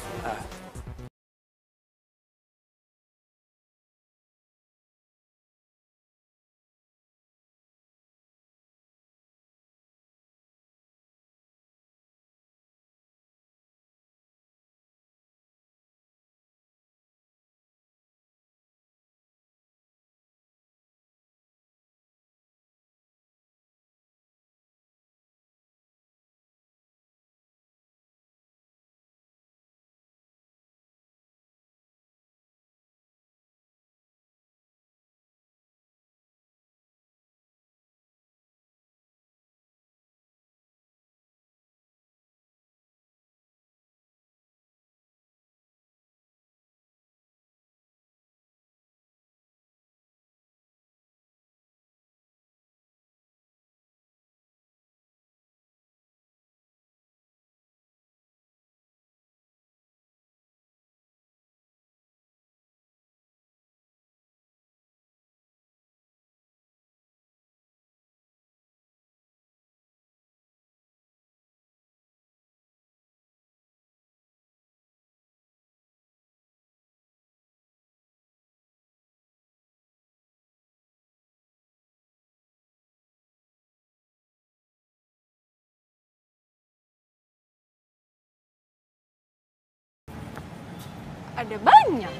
Ada banyak.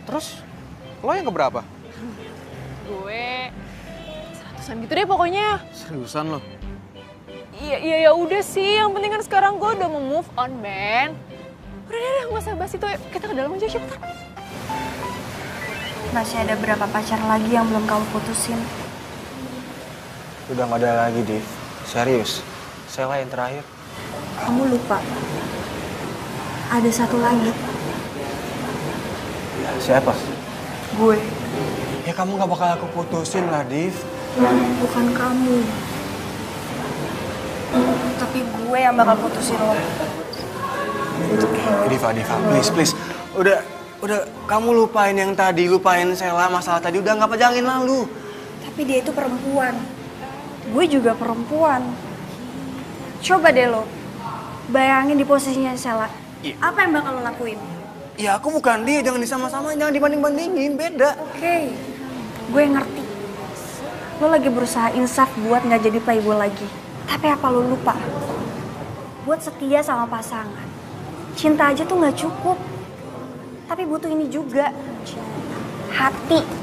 Terus, lo yang keberapa? Gue 100-an gitu deh pokoknya. Seriusan lo? Iya, ya udah sih. Yang penting kan sekarang gue udah mau move on, Ben. Udah deh, nggak usah bahas itu. Kita ke dalam aja, cepetan. Masih ada berapa pacar lagi yang belum kamu putusin? Udah nggak ada lagi, Div. Serius. Saya yang terakhir. Kamu lupa. Ada satu lagi. Siapa? Gue. Ya kamu nggak bakal aku putusin lah, Div. Bukan kamu. Tapi gue yang bakal putusin lo. Diva, please. Udah kamu lupain yang tadi, lupain Sela, masalah tadi udah nggak pejangin lalu. Tapi dia itu perempuan. Gue juga perempuan. Coba deh lo, bayangin di posisinya Sela. Apa yang bakal lo lakuin? Ya aku bukan dia, jangan disama-samain, jangan dibanding-bandingin, beda. Oke, gue ngerti. Lo lagi berusaha insaf buat nggak jadi playboy lagi. Tapi apa lo lupa? Buat setia sama pasangan, cinta aja tuh nggak cukup. Tapi butuh ini juga, hati.